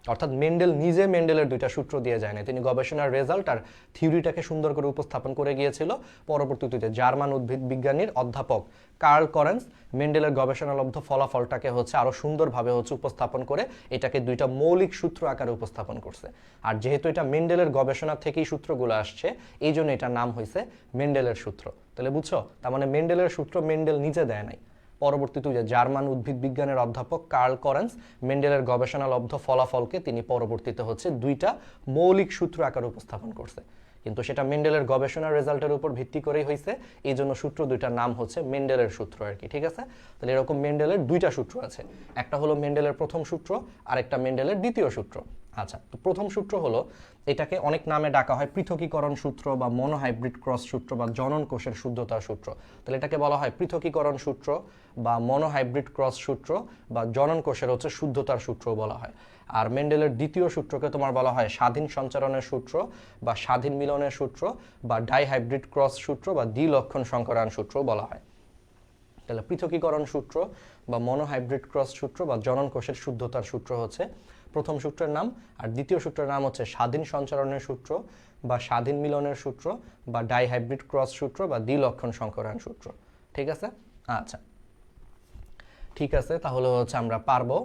অর্থাৎ মেন্ডেল নিজে মেন্ডেলের 2টা সূত্র দিয়ে যায় না, তিনি গবেষণার রেজাল্ট আর থিওরিটাকে সুন্দর করে উপস্থাপন করে গিয়েছিল। পরবর্তীতে জার্মান উদ্ভিদ বিজ্ঞানীর অধ্যাপক কার্ল করেন্স মেন্ডেলের গবেষণালব্ধ ফলাফলটাকে হচ্ছে আরো সুন্দরভাবে হচ্ছে উপস্থাপন করে এটাকে 2টা মৌলিক সূত্র আকারে উপস্থাপন করছে। আর যেহেতু এটা মেন্ডেলের গবেষণা থেকেই সূত্রগুলো আসছে, এই জন্য এটার নাম হয়েছে মেন্ডেলের সূত্র। তাহলে বুঝছো, তার মানে মেন্ডেলের সূত্র মেন্ডেল নিজে দেয় নাই, পরবর্তীতে যে জার্মান উদ্ভিদ বিজ্ঞানের অধ্যাপক কার্ল করেন্স মেন্ডেলের গবেষণালব্ধ ফলাফলকে তিনি পরবর্তীতে হচ্ছে 2টা মৌলিক সূত্র আকারে উপস্থাপন করছে। কিন্তু সেটা মেন্ডেলের গবেষণার রেজাল্টের উপর ভিত্তি করেই হয়েছে, এই জন্য সূত্র 2টার নাম হচ্ছে মেন্ডেলের সূত্র আর কি, ঠিক আছে। তাহলে এরকম মেন্ডেলের 2টা সূত্র আছে, একটা হলো মেন্ডেলের প্রথম সূত্র, আর একটা মেন্ডেলের দ্বিতীয় সূত্র। আচ্ছা, তো প্রথম সূত্র হলো, এটাকে অনেক নামে ডাকা হয় পৃথকীকরণ সূত্র বা মনোহাইব্রিড ক্রস সূত্র বা জনন কোষের শুদ্ধতার সূত্র। তাহলে এটাকে বলা হয় পৃথকীকরণ সূত্র বা মনোহাইব্রিড ক্রস সূত্র বা জনন কোষের হচ্ছে শুদ্ধতার সূত্র বলা হয়। আর মেন্ডেলের দ্বিতীয় সূত্রকে তোমার বলা হয় স্বাধীন সঞ্চারণের সূত্র বা স্বাধীন মিলনের সূত্র বা ডাইহাইব্রিড ক্রস সূত্র বা দ্বিলক্ষণ সংকরায়ন সূত্র বলা হয়। তাহলে পৃথকীকরণ সূত্র বা মনোহাইব্রিড ক্রস সূত্র বা জনন কোষের শুদ্ধতার সূত্র হচ্ছে প্রথম সূত্রের নাম, আর দ্বিতীয় সূত্রের নাম হচ্ছে স্বাধীন সঞ্চারণের সূত্র বা স্বাধীন মিলনের সূত্র বা ডাইহাইব্রিড ক্রস সূত্র বা দ্বিলক্ষণ সংকরায়ন সূত্র। ঠিক আছে? আচ্ছা, ঠিক আছে, তাহলে হচ্ছে আমরা পারবো।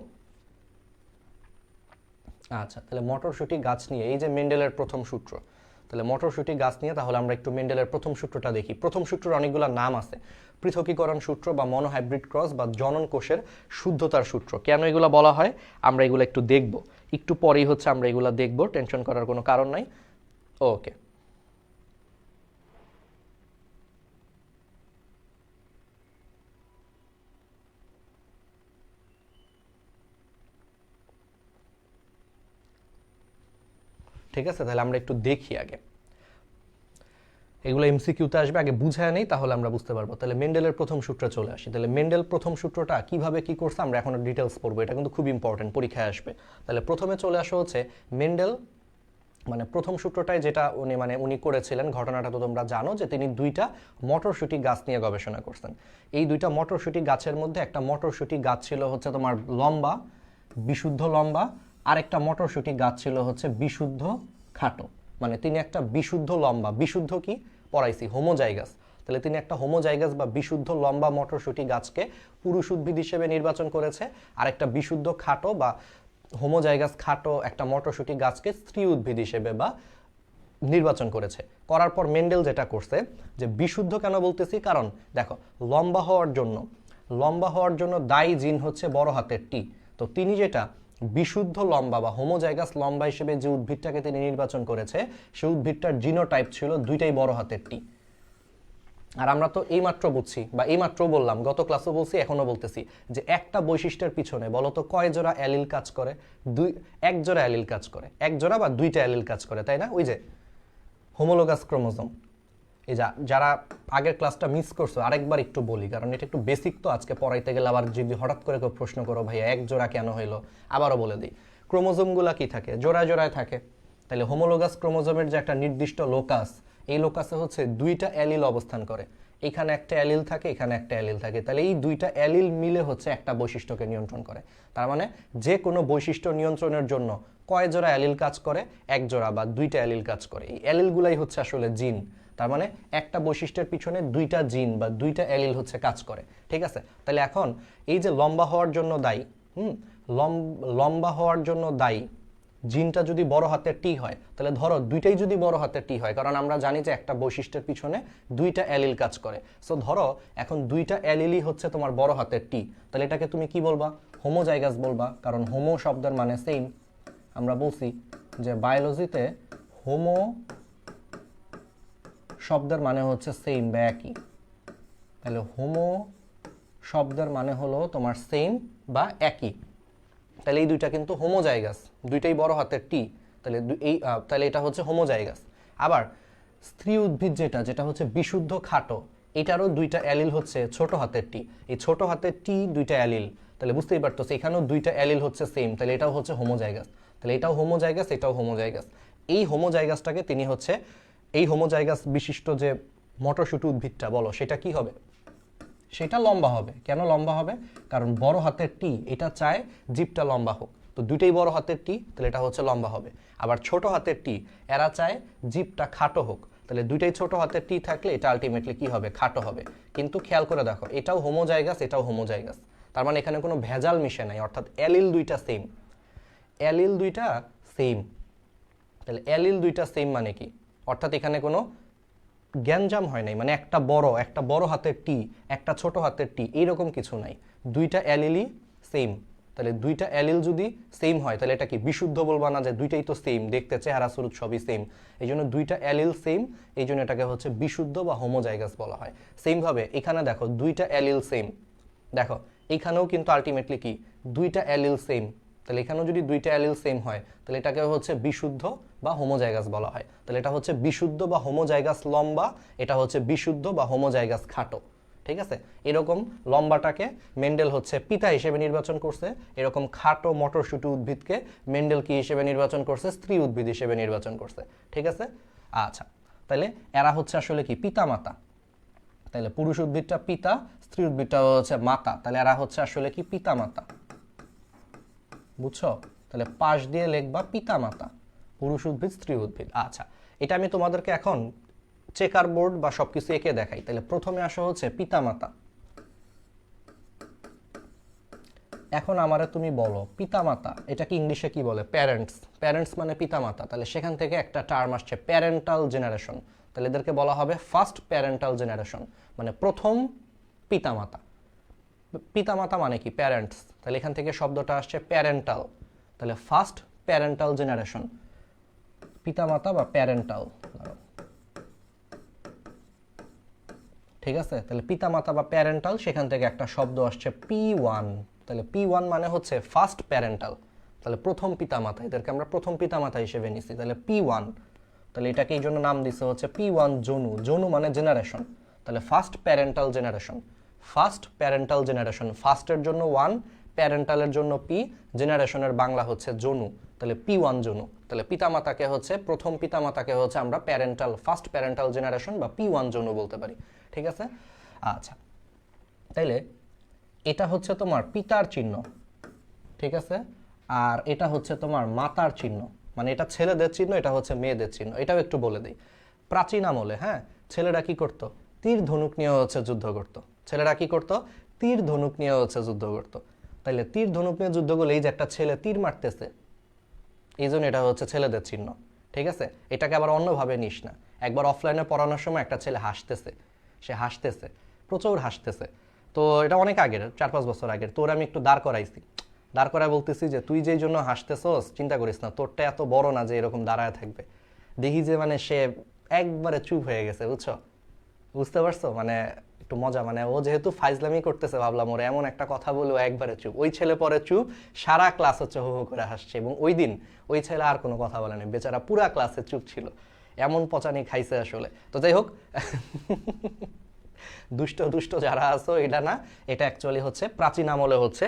আচ্ছা, তাহলে মটরশুঁটি গাছ নিয়ে এই যে মেন্ডেলের প্রথম সূত্র, তাহলে মটরশুঁটি গাছ নিয়ে তাহলে আমরা একটু মেন্ডেলের প্রথম সূত্রটা দেখি। প্রথম সূত্রের অনেকগুলো নাম আছে, পৃথকীকরণ সূত্র বা মনোহাইব্রিড ক্রস বা জনন কোষের শুদ্ধতার সূত্র। কেন এগুলো বলা হয় আমরা এগুলো একটু দেখব, একটু পরেই হচ্ছে আমরা এগুলো দেখব, টেনশন করার কোনো কারণ নাই। ওকে, ঠিক আছে, তাহলে আমরা একটু দেখি আগে, এগুলো এমসিকিউতে আসবে, আগে বুঝায় নেই তাহলে আমরা বুঝতে পারবো। তাহলে মেন্ডেলের প্রথম সূত্রে চলে আসি। তাহলে মেন্ডেল প্রথম সূত্রটা কিভাবে কি করছে আমরা এখন ডিটেলস পড়বো, এটা কিন্তু খুব ইম্পর্টেন্ট, পরীক্ষায় আসবে। তাহলে প্রথমে চলে আসা হচ্ছে মেন্ডেল মানে প্রথম সূত্রটাই যেটা উনি করেছিলেন, ঘটনাটা তো তোমরা জানো যে তিনি দুইটা মটরশুঁটি গাছ নিয়ে গবেষণা করছেন। এই দুইটা মটরশুঁটি গাছের মধ্যে একটা মটরশুঁটি গাছ ছিল হচ্ছে তোমার লম্বা, বিশুদ্ধ লম্বা, আর একটা মটরশুঁটি গাছ ছিল হচ্ছে বিশুদ্ধ খাটো। মানে তিনি একটা বিশুদ্ধ লম্বা, বিশুদ্ধ কি পড়াইছি, হোমোজাইগাস। তাহলে তিনি একটা হোমোজাইগাস বা বিশুদ্ধ লম্বা মটরশুঁটি গাছকে পুরুষ উদ্ভিদ হিসেবে নির্বাচন করেছে, আর একটা বিশুদ্ধ খাটো বা হোমোজাইগাস খাটো একটা মটরশুঁটি গাছকে স্ত্রী উদ্ভিদ হিসেবে বা নির্বাচন করেছে। করার পর মেন্ডেল যেটা করছে যে বিশুদ্ধ কেন বলতেছি, কারণ দেখো লম্বা হওয়ার জন্য দায়ী জিন হচ্ছে বড় হাতের টি। তো তিনি যেটা বিশুদ্ধ লম্বা বা হোমোজাইগাস লম্বা হিসেবে যে উদ্ভিদটাকে তিনি নির্বাচন করেছে, সেই উদ্ভিদটার জিনোটাইপ ছিল দুইটাই বড় হাতের টি। আর আমরা তো এইমাত্র বুঝছি বা এইমাত্র বললাম, গত ক্লাসও বলছি এখনো বলতেছি, যে একটা বৈশিষ্ট্যের পিছনে বলতো কয় জোড়া অ্যালিল কাজ করে? এক জোড়া অ্যালিল কাজ করে, এক জোড়া বা দুইটা অ্যালিল কাজ করে, তাই না? ওই যে হোমোলোগাস ক্রোমোজোম। এই যারা আগের ক্লাসটা মিস করছো আরেকবার একটু বলি, কারণ এটা একটু বেসিক, তো আজকে পড়াইতে গেলে আবার যদি হঠাৎ করে কেউ প্রশ্ন করো ভাইয়া এক জোড়া কেন হইলো, আবারও বলে দিই। ক্রোমোজোমগুলা কি থাকে? জোড়ায় জোড়ায় থাকে। তাহলে হোমোলোগাস ক্রোমোজোমের যে একটা নির্দিষ্ট লোকাস, এই লোকাসে হচ্ছে দুইটা অ্যালিল অবস্থান করে। এখানে একটা অ্যালিল থাকে, এখানে একটা অ্যালিল থাকে। তাহলে এই দুইটা অ্যালিল মিলে হচ্ছে একটা বৈশিষ্ট্যকে নিয়ন্ত্রণ করে। তার মানে যে কোনো বৈশিষ্ট্য নিয়ন্ত্রণের জন্য কয় জোড়া অ্যালিল কাজ করে? এক জোড়া বা দুইটা অ্যালিল কাজ করে। এই অ্যালিলগুলাই হচ্ছে আসলে জিন। তার মানে একটা বৈশিষ্ট্যের পিছনে দুইটা জিন বা দুইটা অ্যালিল হচ্ছে কাজ করে। ঠিক আছে? তাহলে এখন এই যে লম্বা হওয়ার জন্য দায়ী, লম্বা হওয়ার জন্য দায়ী জিনটা যদি বড় হাতের টি হয়, তাহলে ধরো দুইটাই যদি বড় হাতের টি হয়, কারণ আমরা জানি যে একটা বৈশিষ্ট্যের পিছনে দুইটা অ্যালিল কাজ করে। সো ধরো এখন দুইটা অ্যালিলই হচ্ছে তোমার বড় হাতের টি, তাহলে এটাকে তুমি কি বলবা? হোমোজাইগাস বলবা, কারণ হোমো শব্দের মানে সেম। আমরা বলছি যে বায়োলজিতে হোমো শব্দের মানে হচ্ছে সেম বা একই। তাহলে হোমো শব্দের মানে হলো তোমার সেম বা একই। তাহলে এই দুইটা কিন্তু হোমোজাইগাস, দুইটাই বড় হাতের টি। তাহলে তাহলে এটা হচ্ছে হোমোজাইগাস। আবার স্ত্রী উদ্ভিদ যেটা হচ্ছে বিশুদ্ধ খাটো, এটারও দুইটা অ্যালিল হচ্ছে ছোট হাতের টি। এই ছোট হাতের টি দুইটা অ্যালিল, তাহলে বুঝতেই পারতো এখানেও দুইটা অ্যালিল হচ্ছে সেম, তাহলে এটাও হচ্ছে হোমোজাইগাস। তাহলে এটাও হোমোজাইগাস, এটাও হোমোজাইগাস। এই হোমোজাইগাসটাকে তিনি হচ্ছে, এই হোমোজাইগাস বিশিষ্ট যে মটরশুঁটি উদ্ভিদটা বলো, সেটা কি হবে? সেটা লম্বা হবে। কেন লম্বা হবে? কারণ বড় হাতের টি এটা চায় জীবটা লম্বা হোক, তো দুইটাই বড় হাতের টি, তাহলে এটা হচ্ছে লম্বা হবে। আবার ছোট হাতের টি এরা চায় জীবটা খাটো হোক, তাহলে দুইটাই ছোট হাতের টি থাকলে এটা আলটিমেটলি কি হবে? খাটো হবে। কিন্তু খেয়াল করে দেখো, এটাও হোমোজাইগাস, এটাও হোমোজাইগাস। তার মানে এখানে কোনো ভেজাল মিশে নাই, অর্থাৎ অ্যালিল দুইটা সেম। অ্যালিল দুইটা সেম, তাহলে অ্যালিল দুইটা সেম মানে কি? অর্থাৎ এখানে কোনো গ্যাঞ্জাম হয় নাই, মানে একটা বড় হাতের টি, একটা ছোট হাতের টি, এইরকম কিছু নাই। দুইটা অ্যালিলই সেম। তাহলে দুইটা অ্যালিল যদি সেম হয়, তাহলে এটা কি বিশুদ্ধ বলবা না? যে দুইটাই তো সেম, দেখতে চেহারা স্বরূপ সবই সেম, এই জন্য দুইটা অ্যালিল সেম, এই জন্য এটাকে হচ্ছে বিশুদ্ধ বা হোমোজাইগাস বলা হয়। সেমভাবে এখানে দেখো দুইটা অ্যালিল সেম, দেখো এখানেও কিন্তু আলটিমেটলি কি দুইটা অ্যালিল সেম। তাহলে এখানেও যদি দুইটা অ্যালিল সেম হয়, তাহলে এটাকে হচ্ছে বিশুদ্ধ বা হোমোজাইগাস বলা হয়। তাহলে এটা হচ্ছে বিশুদ্ধ বা হোমোজাইগাস লম্বা, এটা হচ্ছে বিশুদ্ধ বা হোমোজাইগাস খাটো। ঠিক আছে? এরকম লম্বাটাকে মেন্ডেল হচ্ছে পিতা হিসেবে নির্বাচন করছে, এরকম খাটো মটরশুঁটি উদ্ভিদকে মেন্ডেল কি হিসেবে নির্বাচন করছে? স্ত্রী উদ্ভিদ হিসেবে নির্বাচন করছে। ঠিক আছে? আচ্ছা, তাহলে এরা হচ্ছে আসলে কি পিতা মাতা। তাহলে পুরুষ উদ্ভিদটা পিতা, স্ত্রী উদ্ভিদটা হচ্ছে মাতা, তাহলে এরা হচ্ছে আসলে কি পিতা মাতা, বুঝছো? তাহলে পাশ দিয়ে লিখবা পিতা মাতা, পুরুষ উদ্ভিদ স্ত্রী উদ্ভিদ। আচ্ছা, এটা আমি তোমাদেরকে এখন চেকার বোর্ড বা সবকিছু এঁকে দেখাই। তাহলে প্রথমে আসা হচ্ছে পিতা মাতা। এখন আমারে তুমি বলো পিতামাতা এটাকে ইংলিশে কি বলে? প্যারেন্টস। প্যারেন্টস মানে পিতামাতা, তাহলে সেখান থেকে একটা টার্ম আসছে প্যারেন্টাল জেনারেশন। তাহলে এদেরকে বলা হবে ফার্স্ট প্যারেন্টাল জেনারেশন, মানে প্রথম পিতামাতা। পিতামাতা মানে কি? প্যারেন্টস। তাহলে এখান থেকে শব্দটা আসছে প্যারেন্টাল, তাহলে ফার্স্ট প্যারেন্টাল জেনারেশন, পিতামাতা বা প্যারেন্টাল। ঠিক আছে, তাহলে পিতামাতা বা প্যারেন্টাল, সেখান থেকে একটা শব্দ আসছে P1। তাহলে P1 মানে হচ্ছে ফার্স্ট প্যারেন্টাল, তাহলে প্রথম পিতামাতা, এদেরকে আমরা প্রথম পিতামাতা হিসেবে নিছি। তাহলে P1, তাহলে এটাকে এই জন্য নাম দিছে হচ্ছে P1 জনু। জনু মানে জেনারেশন, তাহলে first parental generation. First parental generation, ফার্স্টের জন্য 1, প্যারেন্টালের জন্য P, জেনারেশনের বাংলা হচ্ছে জনু, তাহলে P1 জনু। তাহলে পিতামাতাকে হচ্ছে প্রথম পিতামাতাকে হচ্ছে আমরা প্যারেন্টাল, ফার্স্ট প্যারেন্টাল জেনারেশন বা P1 জনু বলতে পারি। ঠিক আছে, আচ্ছা, তাইলে এটা হচ্ছে তোমার পিতার চিহ্ন, ঠিক আছে, আর এটা হচ্ছে তোমার মাতার চিহ্ন, মানে এটা ছেলেদের চিহ্ন, এটা হচ্ছে মেয়েদের চিহ্ন। এটাও একটু বলে দিই, প্রাচীন আমলে হ্যাঁ ছেলেরা কি করত? তীর ধনুক নিয়ে হচ্ছে যুদ্ধ করত। ছেলেরা কি করত? তীর ধনুক নিয়ে হচ্ছে যুদ্ধ করত। তাইলে তীর ধনুক নিয়ে যুদ্ধ করলে এই যে একটা ছেলে তীর মারতেছে, এই জন্য এটা হচ্ছে ছেলেদের চিহ্ন। ঠিক আছে, এটাকে আবার অন্যভাবে নিস না। একবার অফলাইনে পড়ানোর সময় একটা ছেলে হাসতেছে, সে হাসতেছে, প্রচুর হাসতেছে। তো এটা অনেক আগের, 4-5 বছর আগের। তোর আমি একটু দাঁড় করাইছি, দাঁড় করায় বলতেছি যে তুই যেই জন্য হাসতেছস চিন্তা করিস না, তোরটা এত বড় না যে এরকম দাঁড়ায় থাকবে। দেখি যে মানে সে একবারে চুপ হয়ে গেছে, বুঝছো? বুঝতে পারছো? মানে একটু মজা, মানে ও যেহেতু ফাইজলামি করতেছে, ভাবলাম ওর এমন একটা কথা বলে একবারে চুপ। ওই ছেলে পরে চুপ, সারা ক্লাস হচ্ছে হো হো করে হাসছে। এবং ওই দিন ওই ছেলে আর কোনো কথা বলেনি, বেচারা পুরা ক্লাসে চুপ ছিল, এমন পচানি খাইছে আসলে। তো যাই হোক, দুষ্ট দুষ্ট যারা আছো এটা না, এটা অ্যাকচুয়ালি হচ্ছে প্রাচীন আমলে হচ্ছে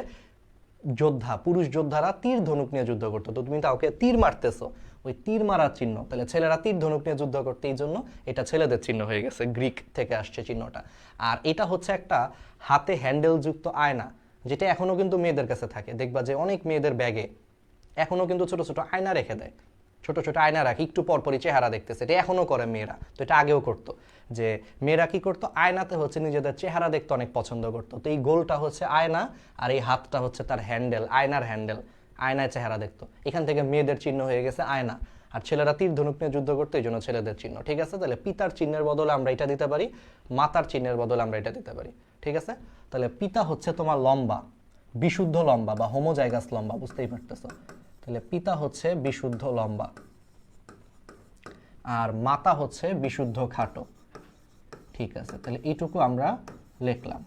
যোদ্ধা, পুরুষ যোদ্ধারা তীর ধনুক নিয়ে যুদ্ধ করতো। তো তুমি কাউকে তীর মারতেছো, ওই তীর মারার চিহ্ন, তাহলে ছেলেরা তীর ধনুক নিয়ে যুদ্ধ করতে, এই জন্য এটা ছেলেদের চিহ্ন হয়ে গেছে, গ্রিক থেকে আসছে চিহ্নটা। আর এটা হচ্ছে একটা হাতে হ্যান্ডেল যুক্ত আয়না, যেটা এখনো কিন্তু মেয়েদের কাছে থাকে। দেখবা যে অনেক মেয়েদের ব্যাগে এখনো কিন্তু ছোট ছোট আয়না রেখে দেয়, ছোট ছোট আয়না রাখি, একটু পরপরই চেহারা দেখতেছে। এটা এখনো করে মেয়েরা, তো এটা আগেও করতো। যে মেয়েরা কি করতো, আয়নাতে হচ্ছে নিজেদের চেহারা দেখতে অনেক পছন্দ করতো। তো এই গোলটা হচ্ছে আয়না, আর এই হাতটা হচ্ছে তার হ্যান্ডেল, আয়নার হ্যান্ডেল, আয়নায় চেহারা দেখতো। এখান থেকে মেয়েদের চিহ্ন হয়ে গেছে আয়না। আর ছেলেরা তীর ধনুক নিয়ে যুদ্ধ করতো, এই জন্য ছেলেদের চিহ্ন। ঠিক আছে, তাহলে পিতার চিহ্নের বদলে আমরা এটা দিতে পারি, মাতার চিহ্নের বদলে আমরা এটা দিতে পারি। ঠিক আছে, তাহলে পিতা হচ্ছে তোমার লম্বা, বিশুদ্ধ লম্বা বা হোমোজাইগাস লম্বা, বুঝতেই পারতেছো। তাহলে পিতা হচ্ছে বিশুদ্ধ লম্বা, আর মাতা হচ্ছে বিশুদ্ধ খাটো। ঠিক আছে, তাহলে এইটুকু আমরা লিখলাম।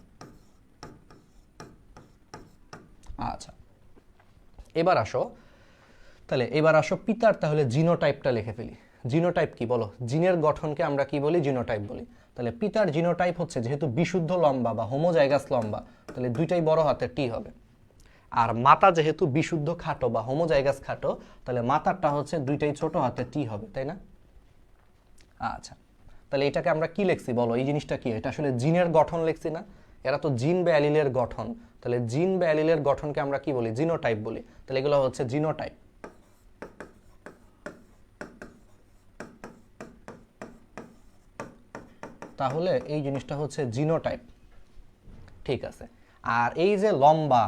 আচ্ছা, এবার আসো, তাহলে এবার আসো পিতার তাহলে জিনোটাইপটা লিখে ফেলি। জিনোটাইপ কি বলো? জিনের গঠনকে আমরা কি বলি? জিনোটাইপ বলি। তাহলে পিতার জিনোটাইপ হচ্ছে, যেহেতু বিশুদ্ধ লম্বা বা হোমোজাইগাস লম্বা, তাহলে দুইটাই বড় হাতের টি হবে। আর মাতা যেহেতু বিশুদ্ধ খাটো বা হোমোজাইগাস খাটো, তাহলে মাতারটা হচ্ছে দুইটাই ছোট হাতের টি হবে, তাই না? আচ্ছা, তাহলে এটাকে আমরা কি লিখছি বলো? এই জিনিসটা কি? এটা আসলে জিনের গঠন লিখছি না? এরা তো জিন বা অ্যালিলের গঠন, তাহলে জিন বা অ্যালিলের গঠনকে আমরা কি বলি? জিনোটাইপ বলি। তাহলে এগুলো হচ্ছে জিনোটাইপ। তাহলে এই জিনিসটা হচ্ছে জিনোটাইপ। ঠিক আছে, আর এই যে লম্বা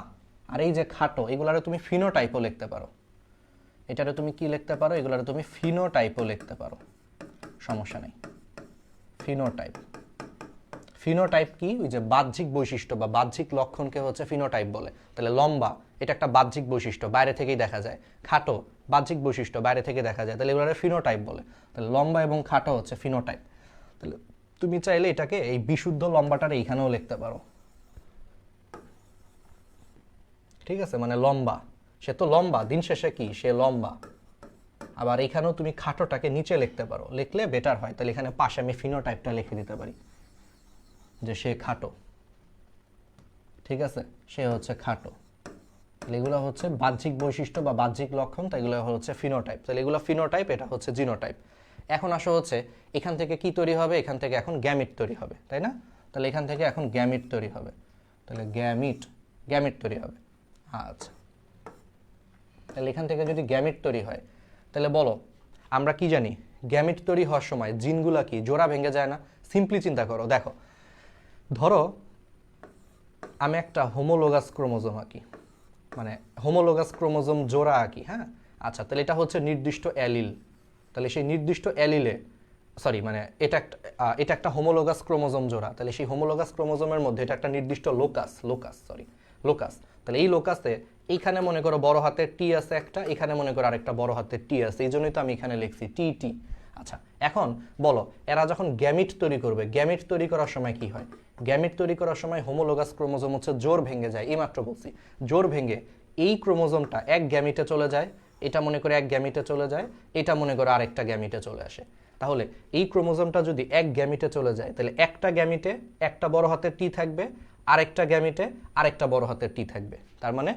আর এই যে খাটো, এগুলারে তুমি ফিনোটাইপও লিখতে পারো। এটারে তুমি কি লিখতে পারো? এগুলারে তুমি ফিনোটাইপও লিখতে পারো, সমস্যা নেই। ফিনোটাইপ, ফিনোটাইপ কি? ওই যে বাহ্যিক বৈশিষ্ট্য বা বাহ্যিক লক্ষণকে হচ্ছে ফিনোটাইপ বলে। তাহলে লম্বা এটা একটা বাহ্যিক বৈশিষ্ট্য, বাইরে থেকেই দেখা যায়। খাটো বাহ্যিক বৈশিষ্ট্য, বাইরে থেকে দেখা যায়। তাহলে এগুলো ফিনোটাইপ বলে। তাহলে লম্বা এবং খাটো হচ্ছে ফিনোটাইপ। তাহলে তুমি চাইলে এটাকে এই বিশুদ্ধ লম্বাটার এইখানেও লিখতে পারো। ঠিক আছে, মানে লম্বা, সে তো লম্বা, দিন শেষে কি সে লম্বা। আবার এখানেও তুমি খাটোটাকে নিচে লিখতে পারো, লিখলে বেটার হয়। তাহলে এখানে পাশে আমি ফিনোটাইপটা লিখে দিতে পারি যে সে খাটো। ঠিক আছে, সে হচ্ছে খাটো। তাহলে এগুলো হচ্ছে বাহ্যিক বৈশিষ্ট্য বা বাহ্যিক লক্ষণ, তাই এগুলো হচ্ছে ফিনোটাইপ। তাহলে এগুলো ফিনোটাইপ, এটা হচ্ছে জিনোটাইপ। এখন আসো হচ্ছে এখান থেকে কি তৈরি হবে? এখান থেকে এখন গ্যামিট তৈরি হবে, তাই না? তাহলে এখান থেকে এখন গ্যামিট তৈরি হবে, তাহলে গ্যামিট তৈরি হবে। আচ্ছা, তাহলে এখান থেকে যদি গ্যামিট তৈরি হয় তাহলে বলো আমরা কি জানি, গ্যামিট তৈরি হওয়ার সময় জিনগুলা কি জোড়া ভেঙে যায় না? সিম্পলি চিন্তা করো, দেখো ধরো আমি একটা হোমোলোগাস ক্রোমোজোম আঁকি, মানে হোমোলোগাস ক্রোমোজোম জোড়া আঁকি, হ্যাঁ। আচ্ছা, তাহলে এটা হচ্ছে নির্দিষ্ট অ্যালিল, তাহলে সেই নির্দিষ্ট অ্যালিলে মানে এটা একটা হোমোলোগাস ক্রোমোজোম জোড়া, তাহলে সেই হোমোলোগাস ক্রোমোজোমের মধ্যে এটা একটা নির্দিষ্ট লোকাস, তাহলে এই লোকাসে এইখানে মনে করো বড় হাতের টি আছে একটা, এখানে মনে করো আরেকটা বড় হাতের টি আছে, এই জন্যই তো আমি এখানে লিখছি টি। আচ্ছা, এখন বলো এরা যখন গ্যামিট তৈরি করবে, গ্যামিট তৈরি করার সময় কি হয়? গ্যামিট তৈরি করার সময় হোমোলোগাস ক্রোমোজোম হচ্ছে জোর ভেঙে যায়, এইমাত্র বলছি জোর ভেঙে এই ক্রোমোজোমটা এক গ্যামিটে চলে যায়, এটা মনে করে এক গ্যামিটে চলে যায়, এটা মনে করে আরেকটা গ্যামিটে চলে আসে। তাহলে এই ক্রোমোজোমটা যদি এক গ্যামিটে চলে যায় তাহলে একটা গ্যামিটে একটা বড় হাতের টি থাকবে, আরেকটা গ্যামিটে আরেকটা বড় হাতের টি থাকবে। তার মানে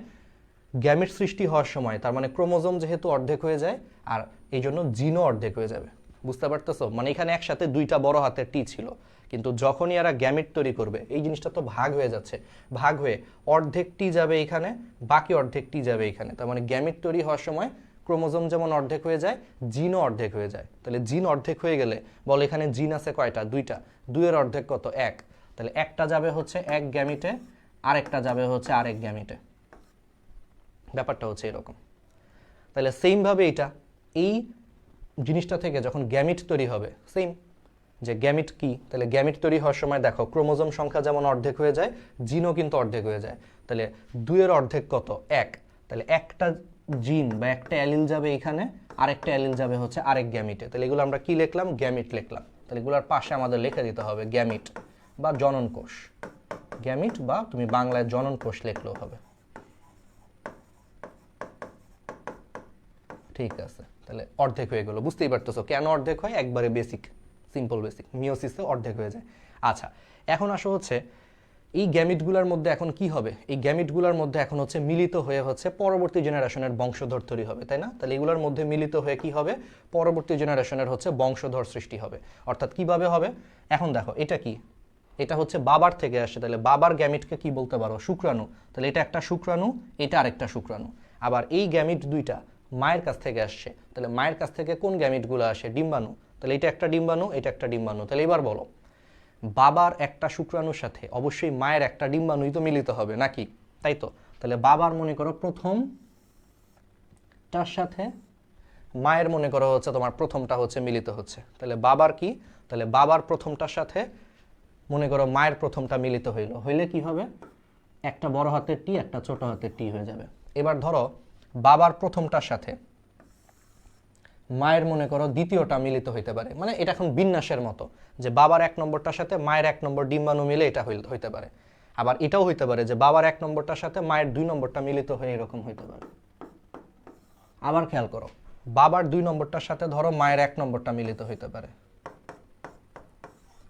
গ্যামিট সৃষ্টি হওয়ার সময় তার মানে ক্রোমোজোম যেহেতু অর্ধেক হয়ে যায় আর এই জন্য জিনও অর্ধেক হয়ে যাবে। বুঝতে পারতেছো? মানে এখানে একসাথে দুইটা বড় হাতের টি ছিল, কিন্তু যখনই এরা গ্যামিট তৈরি করবে এই জিনিসটা তো ভাগ হয়ে যাচ্ছে, ভাগ হয়ে অর্ধেক টি যাবে এখানে, বাকি অর্ধেক টি যাবে এখানে। তার মানে গ্যামিট তৈরি হওয়ার সময় ক্রোমোজোম যেমন অর্ধেক হয়ে যায়, জিনও অর্ধেক হয়ে যায়। তাহলে জিন অর্ধেক হয়ে গেলে বল এখানে জিন আছে কয়টা? দুইটা, দুইয়ের অর্ধেক কত? এক। তাহলে একটা যাবে হচ্ছে এক গ্যামিটে, আরেকটা যাবে হচ্ছে আরেক গ্যামিটে। ব্যাপারটা হচ্ছে এরকম। তাহলে সেমভাবে এই জিনিসটা থেকে যখন গ্যামিট তৈরি হবে, সেম যে গ্যামিট কি, তাহলে গ্যামিট তৈরি হওয়ার সময় দেখো ক্রোমোজোম সংখ্যা যেমন অর্ধেক হয়ে যায়, জিনও কিন্তু অর্ধেক হয়ে যায়। তাহলে দুইয়ের অর্ধেক কত? এক। তাহলে একটা জিন বা একটা অ্যালিল যাবে এখানে, আরেকটা অ্যালিল যাবে হচ্ছে আরেক গ্যামিটে। তাহলে এগুলো আমরা কি লিখলাম? গ্যামিট লিখলাম। তাহলে এগুলোর পাশে আমাদের লিখে দিতে হবে গ্যামিট বা জনন কোষ। গ্যামিট বা তুমি বাংলায় জনন কোষ লিখলেও হবে। ঠিক আছে, তাহলে অর্ধেক হয়ে গেল। বুঝতেই পারতেছো কেন অর্ধেক হয়? একবারে সিম্পল বেসিক, মিওসিসে অর্ধেক হয়ে যায়। আচ্ছা, এখন আসো হচ্ছে এই গ্যামিটগুলোর মধ্যে এখন কি হবে? এই গ্যামিটগুলোর মধ্যে এখন হচ্ছে মিলিত হয়ে হচ্ছে পরবর্তী জেনারেশনের বংশধর তৈরি হবে, তাই না? তাহলে এগুলোর মধ্যে মিলিত হয়ে কি হবে? পরবর্তী জেনারেশনের হচ্ছে বংশধর সৃষ্টি হবে। অর্থাৎ কিভাবে হবে? এখন দেখো এটা কি, এটা হচ্ছে বাবার থেকে আসে, তাহলে বাবার গ্যামিটকে কি বলতে পারো? শুক্রাণু। তাহলে এটা একটা শুক্রাণু, এটা আরেকটা শুক্রাণু। আবার এই গ্যামিট দুইটা মায়ের কাছ থেকে আসছে, তাহলে মায়ের কাছ থেকে কোন গ্যামিটগুলো আসে? ডিম্বাণু। তাহলে এটা একটা ডিম্বাণু, এটা একটা ডিম্বাণু। তাহলে এবার বলো বাবার একটা শুক্রাণুর সাথে অবশ্যই মায়ের একটা ডিম্বাণুই তো মিলিত হবে নাকি? তাই তো। তাহলে বাবার মনে করো প্রথমটার সাথে মায়ের মনে করো হচ্ছে তোমার প্রথমটা হচ্ছে মিলিত হচ্ছে। তাহলে বাবার কি? তাহলে বাবার প্রথমটার সাথে মনে করো মায়ের প্রথমটা মিলিত হইলে কি হবে? একটা বড় হাতের টি একটা ছোট হাতের টি হয়ে যাবে। এবার ধরো বাবার প্রথমটার সাথে মায়ের মনে করো দ্বিতীয়টা মিলিত হইতে পারে, মানে এটা এখন বিন্যাসের মতো যে বাবার এক নম্বরটার সাথে মায়ের এক নম্বর ডিম্বাণু মিলে এটা হইতে পারে। আবার এটাও হইতে পারে যে বাবার এক নম্বরটার সাথে মায়ের দুই নম্বরটা মিলিত হয়ে এরকম হইতে পারে। আবার খেয়াল করো বাবার দুই নম্বরটার সাথে ধরো মায়ের এক নম্বরটা মিলিত হইতে পারে।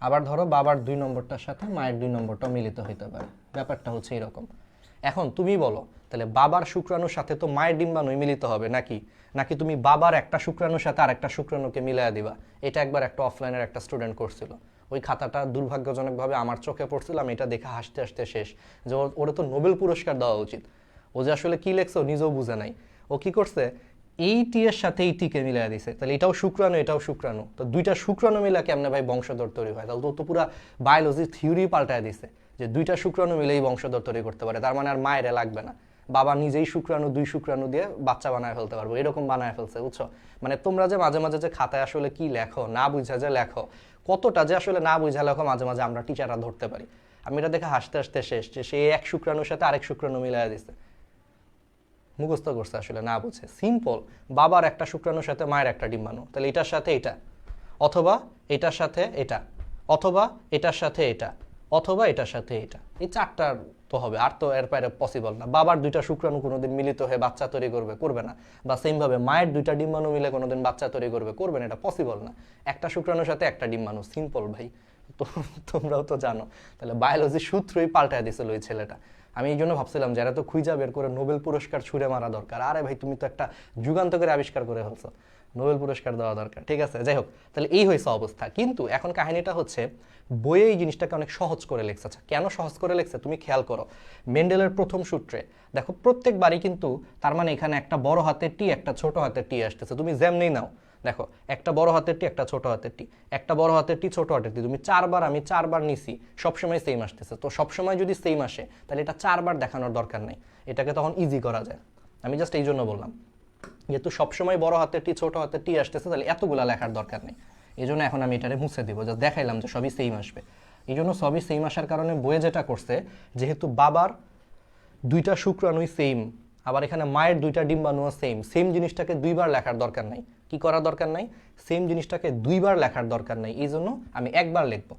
আবার ধরো বাবার দুই নম্বরটার সাথে মায়ের দুই নম্বরটা মিলিত হইতে পারে। ব্যাপারটা হচ্ছে এরকম। এখন তুমি বলো তাহলে বাবার শুক্রাণুর সাথে তো মায়ের ডিম্বাণুই মিলিত হবে নাকি? নাকি তুমি বাবার একটা শুক্রাণুর সাথে আরেকটা শুক্রাণুকে মিলাইয়া দিবা? এটা একবার একটা অফলাইনের একটা স্টুডেন্ট করছিল। ওই খাতাটা দুর্ভাগ্যজনকভাবে আমার চোখে পড়ছিল, আমি এটা দেখে হাসতে হাসতে শেষ, যে ওরে তো নোবেল পুরস্কার দেওয়া উচিত। ও যে আসলে কি লেখছে নিজেও বুঝে নাই। ও কি করছে? এই টি এর সাথে এই টিকে মিলাই দিছে, তাহলে এটাও শুক্রাণু এটাও শুক্রাণু, তো দুইটা শুক্রাণু মিলা কেমনে ভাই বংশধর তৈরি হয়? তাহলে তো পুরো বায়োলজি থিওরি পাল্টায় দিছে যে দুইটা শুক্রাণু মিলেই বংশধর তৈরি করতে পারে। তার মানে আর মায়ের লাগবে না, বাবা নিজেই শুক্রাণু দুই শুক্রাণু দিয়ে বাচ্চা বানায় ফেলতে পারবো, এরকম বানায় ফেলছে। বুঝছো? মানে তোমরা যে মাঝে মাঝে যে খাতায় আসলে কি লেখো, না বুঝা যে লেখো, কতটা যে আসলে না বুঝা লেখো মাঝে মাঝে আমরা টিচাররা ধরতে পারি। আমি এটা দেখে হাসতে হাসতে শেষ, যে সে এক শুক্রাণুর সাথে আরেক শুক্রাণু মিলাই দিছে, মুখস্থ করছে আসলে না বুঝে। সিম্পল, বাবার একটা শুক্রাণুর সাথে মায়ের একটা ডিম্বাণু, তাহলে এটার সাথে এটা, অথবা এটার সাথে এটা, অথবা এটার সাথে এটা, অথবা এটার সাথে এটা, এই চারটার তো হবে, আর তো এর বাইরে পসিবল না। বাবার দুইটা শুক্রাণু কোনোদিন মিলিত হয়ে বাচ্চা তৈরি করবে না। বা সেম ভাবে মায়ের দুইটা ডিম্বাণু মিলে কোনোদিন বাচ্চা তৈরি করবে না, এটা পসিবল না। একটা শুক্রাণুর সাথে একটা ডিম্বাণু, সিম্পল ভাই। তো তোমরাও তো জানো, তাহলে বায়োলজির সূত্রই পাল্টায় দিছিল ওই ছেলেটা। আমি এই জন্য ভাবছিলাম যারা তো খুঁজা বের করে নোবেল পুরস্কার ছুঁড়ে মারা দরকার। আরে ভাই তুমি তো একটা যুগান্তকারী আবিষ্কার করে ফেলছো। নোবেল পুরস্কার দেওয়া দরকার, ঠিক আছে। যাই হোক, তাহলে এই হয়েছে অবস্থা। কিন্তু এখন কাহিনীটা হচ্ছে বইয়ে এই জিনিসটাকে অনেক সহজ করে লেখছে। আচ্ছা, কেন সহজ করে লেখছে তুমি খেয়াল করো। মেন্ডেলের প্রথম সূত্রে দেখো প্রত্যেকবারই কিন্তু তার মানে এখানে একটা বড় হাতের টি একটা ছোট হাতের টি আসতেছে। তুমি যেমনি নাও দেখো, একটা বড় হাতের টি একটা ছোট হাতের টি, একটা বড় হাতের টি ছোট হাতের টি, তুমি চারবার আমি চারবার নিছি, সবসময় সেম আসতেছে। তো সবসময় যদি সেম আসে তাহলে এটা চারবার দেখানোর দরকার নেই, এটাকে তখন ইজি করা যায়। আমি জাস্ট এই জন্য বললাম, যেহেতু সবসময় বড় হাতের টি ছোট হাতের টি আসতেছে তাহলে এতগুলা লেখার দরকার নেই। এই জন্য এখন আমি এটারে মুছে দিব, জাস্ট দেখাইলাম যে সবই সেম আসবে। এই জন্য সবই সেম আসার কারণে বইয়ে যেটা করছে, যেহেতু বাবার দুইটা শুক্রাণুই সেম, আবার এখানে মায়ের দুইটা ডিম্বাণুও সেম, সেম জিনিসটাকে দুইবার লেখার দরকার নাই। কি করার দরকার নাই? সেম জিনিসটাকে দুইবার লেখার দরকার নাই। এই জন্য আমি একবার লিখব।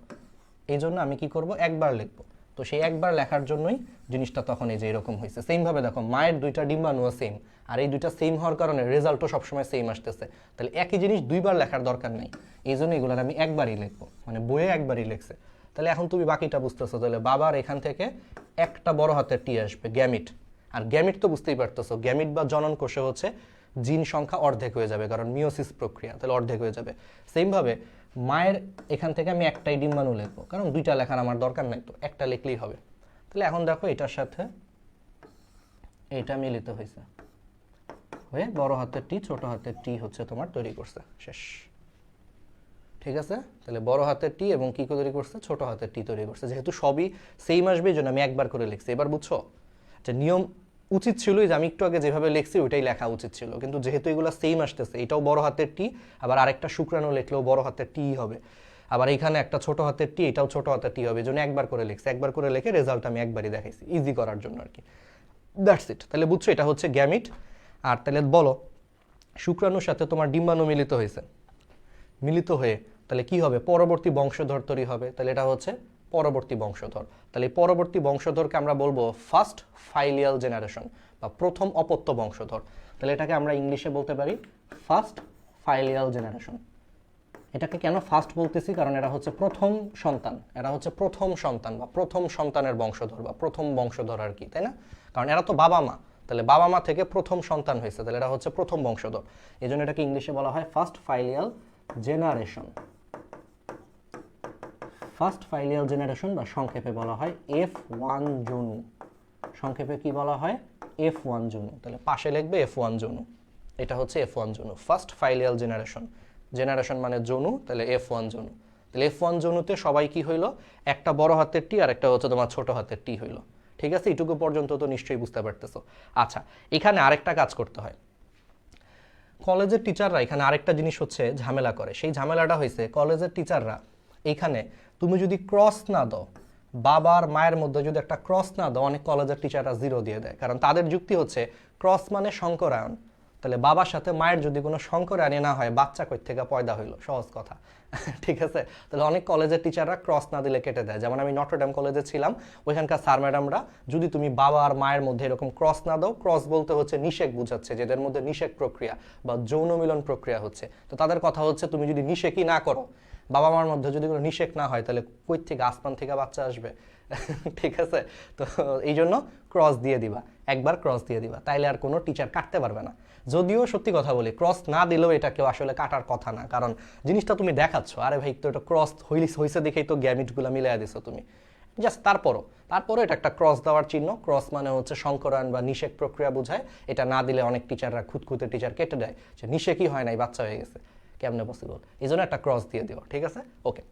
এই জন্য আমি কি করব? একবার লিখব। তো সেই একবার লেখার জন্যই জিনিসটা তখন এই যে এরকম হয়েছে। সেমভাবে দেখো মায়ের দুইটা ডিম্বাণুও সেম, আর এই দুইটা সেম হওয়ার কারণে রেজাল্টও সবসময় সেম আসতেছে। তাহলে একই জিনিস দুইবার লেখার দরকার নেই, এই জন্য এগুলোর আমি একবারই লিখবো, মানে বইয়ে একবারই লিখছে। তাহলে এখন তুমি বাকিটা বুঝতেছো। তাহলে বাবার এখান থেকে একটা বড় হাতের টি আসবে, গ্যামিট। আর গ্যামিট তো বুঝতেই পারতেছো, গ্যামিট বা জনন কোষে হচ্ছে জিন সংখ্যা অর্ধেক হয়ে যাবে, কারণ মিওসিস প্রক্রিয়া, তাহলে অর্ধেক হয়ে যাবে। সেমভাবে মায়ের এখান থেকে আমি একটাই ডিম্বাণু লিখবো, কারণ দুইটা লেখার আমার দরকার নাই, তো একটা লিখলেই হবে। তাহলে এখন দেখো এটার সাথে এটা মিলিত হয়েছে, হয়ে বড় হাতের টি ছোট হাতের টি হচ্ছে তোমার তৈরি করছে, শেষ। ঠিক আছে, তাহলে বড় হাতের টি এবং কি তৈরি করছে? ছোট হাতের টি তৈরি করছে। যেহেতু সবই সেম আসবে এই জন্য আমি একবার করে লিখছি। এবার বুঝছো যে নিয়ম উচিত ছিল যে আমি একটু আগে যেভাবে লিখছি ওইটাই লেখা উচিত ছিল, কিন্তু যেহেতু এগুলো সেম আসতেছে, এটাও বড় হাতের টি, আবার আরেকটা শুক্রাণু লিখলেও বড় হাতের টি হবে, আবার এইখানে একটা ছোট হাতের টি, এটাও ছোট হাতের টি হবে, এই জন্য একবার করে লিখছি। একবার করে লিখে রেজাল্ট আমি একবারই দেখাইছি, ইজি করার জন্য আর কি। That's it. তাহলে বুঝছো এটা হচ্ছে গ্যামিট। আর তাহলে বলো, শুক্রাণুর সাথে তোমার ডিম্বাণু মিলিত হয়েছে, মিলিত হয়ে তাহলে কি হবে? পরবর্তী বংশধর তৈরি হবে। তাহলে এটা হচ্ছে পরবর্তী বংশধর। তাহলে এই পরবর্তী বংশধরকে আমরা বলবো ফার্স্ট ফাইলিয়াল জেনারেশন, বা প্রথম অপত্য বংশধর। তাহলে এটাকে আমরা ইংলিশে বলতে পারি ফার্স্ট ফাইলিয়াল জেনারেশন। এটাকে কেন ফার্স্ট বলতেছি? কারণ এরা হচ্ছে প্রথম সন্তান, এরা হচ্ছে প্রথম সন্তান বা প্রথম সন্তানের বংশধর বা প্রথম বংশধর আর কি, তাই না? কারণ এরা তো বাবা মা, তাহলে বাবা মা থেকে প্রথম সন্তান হয়েছে, তাহলে এরা হচ্ছে প্রথম বংশধর। এই জন্য এটাকে ইংলিশে বলা হয় ফার্স্ট ফাইলিয়াল জেনারেশন। ফার্স্ট ফাইলিয়াল জেনারেশন বা সংক্ষেপে বলা হয় F1 জনু। সংক্ষেপে কি বলা হয়? F1 জনু। তাহলে পাশে লিখবে F1 জনু। এটা হচ্ছে F1 জনু, ফার্স্ট ফাইলিয়াল জেনারেশন। জেনারেশন মানে জনু, তাহলে F1 জনু। তাহলে F1 জনুতে সবাই কি হইলো? একটা বড় হাতের টি আর একটা হচ্ছে তোমার ছোট হাতের টি হইলো। ঠিক আছে, এইটুকু পর্যন্ত তো নিশ্চয়ই বুঝতে পারতেছো। আচ্ছা, এখানে আরেকটা কাজ করতে হয়। কলেজের টিচাররা এখানে আরেকটা জিনিস হচ্ছে ঝামেলা করে। সেই ঝামেলাটা হয়েছে কলেজের টিচাররা এইখানে তুমি যদি ক্রস না দাও, বাবার মায়ের মধ্যে যদি একটা ক্রস না দাও, অনেক কলেজের টিচাররা 0 দিয়ে দেয়। কারণ তাদের যুক্তি হচ্ছে ক্রস মানে সংকরায়ন। তাহলে বাবার সাথে মায়ের যদি কোনো সংকরায়ন না হয়, বাচ্চা কই থেকে পয়দা হইলো, সহজ কথা। ঠিক আছে, তাহলে অনেক কলেজের টিচাররা ক্রস না দিলে কেটে দেয়। যেমন আমি নটরডেম কলেজে ছিলাম, ওইখানকার স্যার ম্যাডামরা যদি তুমি বাবা আর মায়ের মধ্যে এরকম ক্রস না দাও, ক্রস বলতে হচ্ছে নিষেক বুঝাচ্ছে, যেদের মধ্যে নিষেক প্রক্রিয়া বা যৌন মিলন প্রক্রিয়া হচ্ছে, তো তাদের কথা হচ্ছে তুমি যদি নিষেকই না করো, বাবা মার মধ্যে যদি কোনো নিষেক না হয়, তাহলে কই থেকে আসমান থেকে বাচ্চা আসবে? ঠিক আছে, তো এই জন্য ক্রস দিয়ে দিবা, একবার ক্রস দিয়ে দিবা, তাইলে আর কোনো টিচার কাটতে পারবে না। যদিও সত্যি কথা বলি, ক্রস না দিলেও এটা কেউ আসলে কাটার কথা না, কারণ জিনিসটা তুমি দেখাচ্ছ, আরে ভাই তো এটা ক্রস হয়েছে দেখেই তো গ্যামিটগুলো মিলাই দিছো তুমি, জাস্ট তারপরও এটা একটা ক্রস দেওয়ার চিহ্ন। ক্রস মানে হচ্ছে সংকরায়ন বা নিষেক প্রক্রিয়া বোঝায়। এটা না দিলে অনেক টিচাররা খুঁতখুঁতে টিচার কেটে দেয় যে নিষেকই হয় নাই, বাচ্চা হয়ে গেছে, কেমনে পসিবল? এই জন্য একটা ক্রস দিয়ে দিও, ঠিক আছে, ওকে।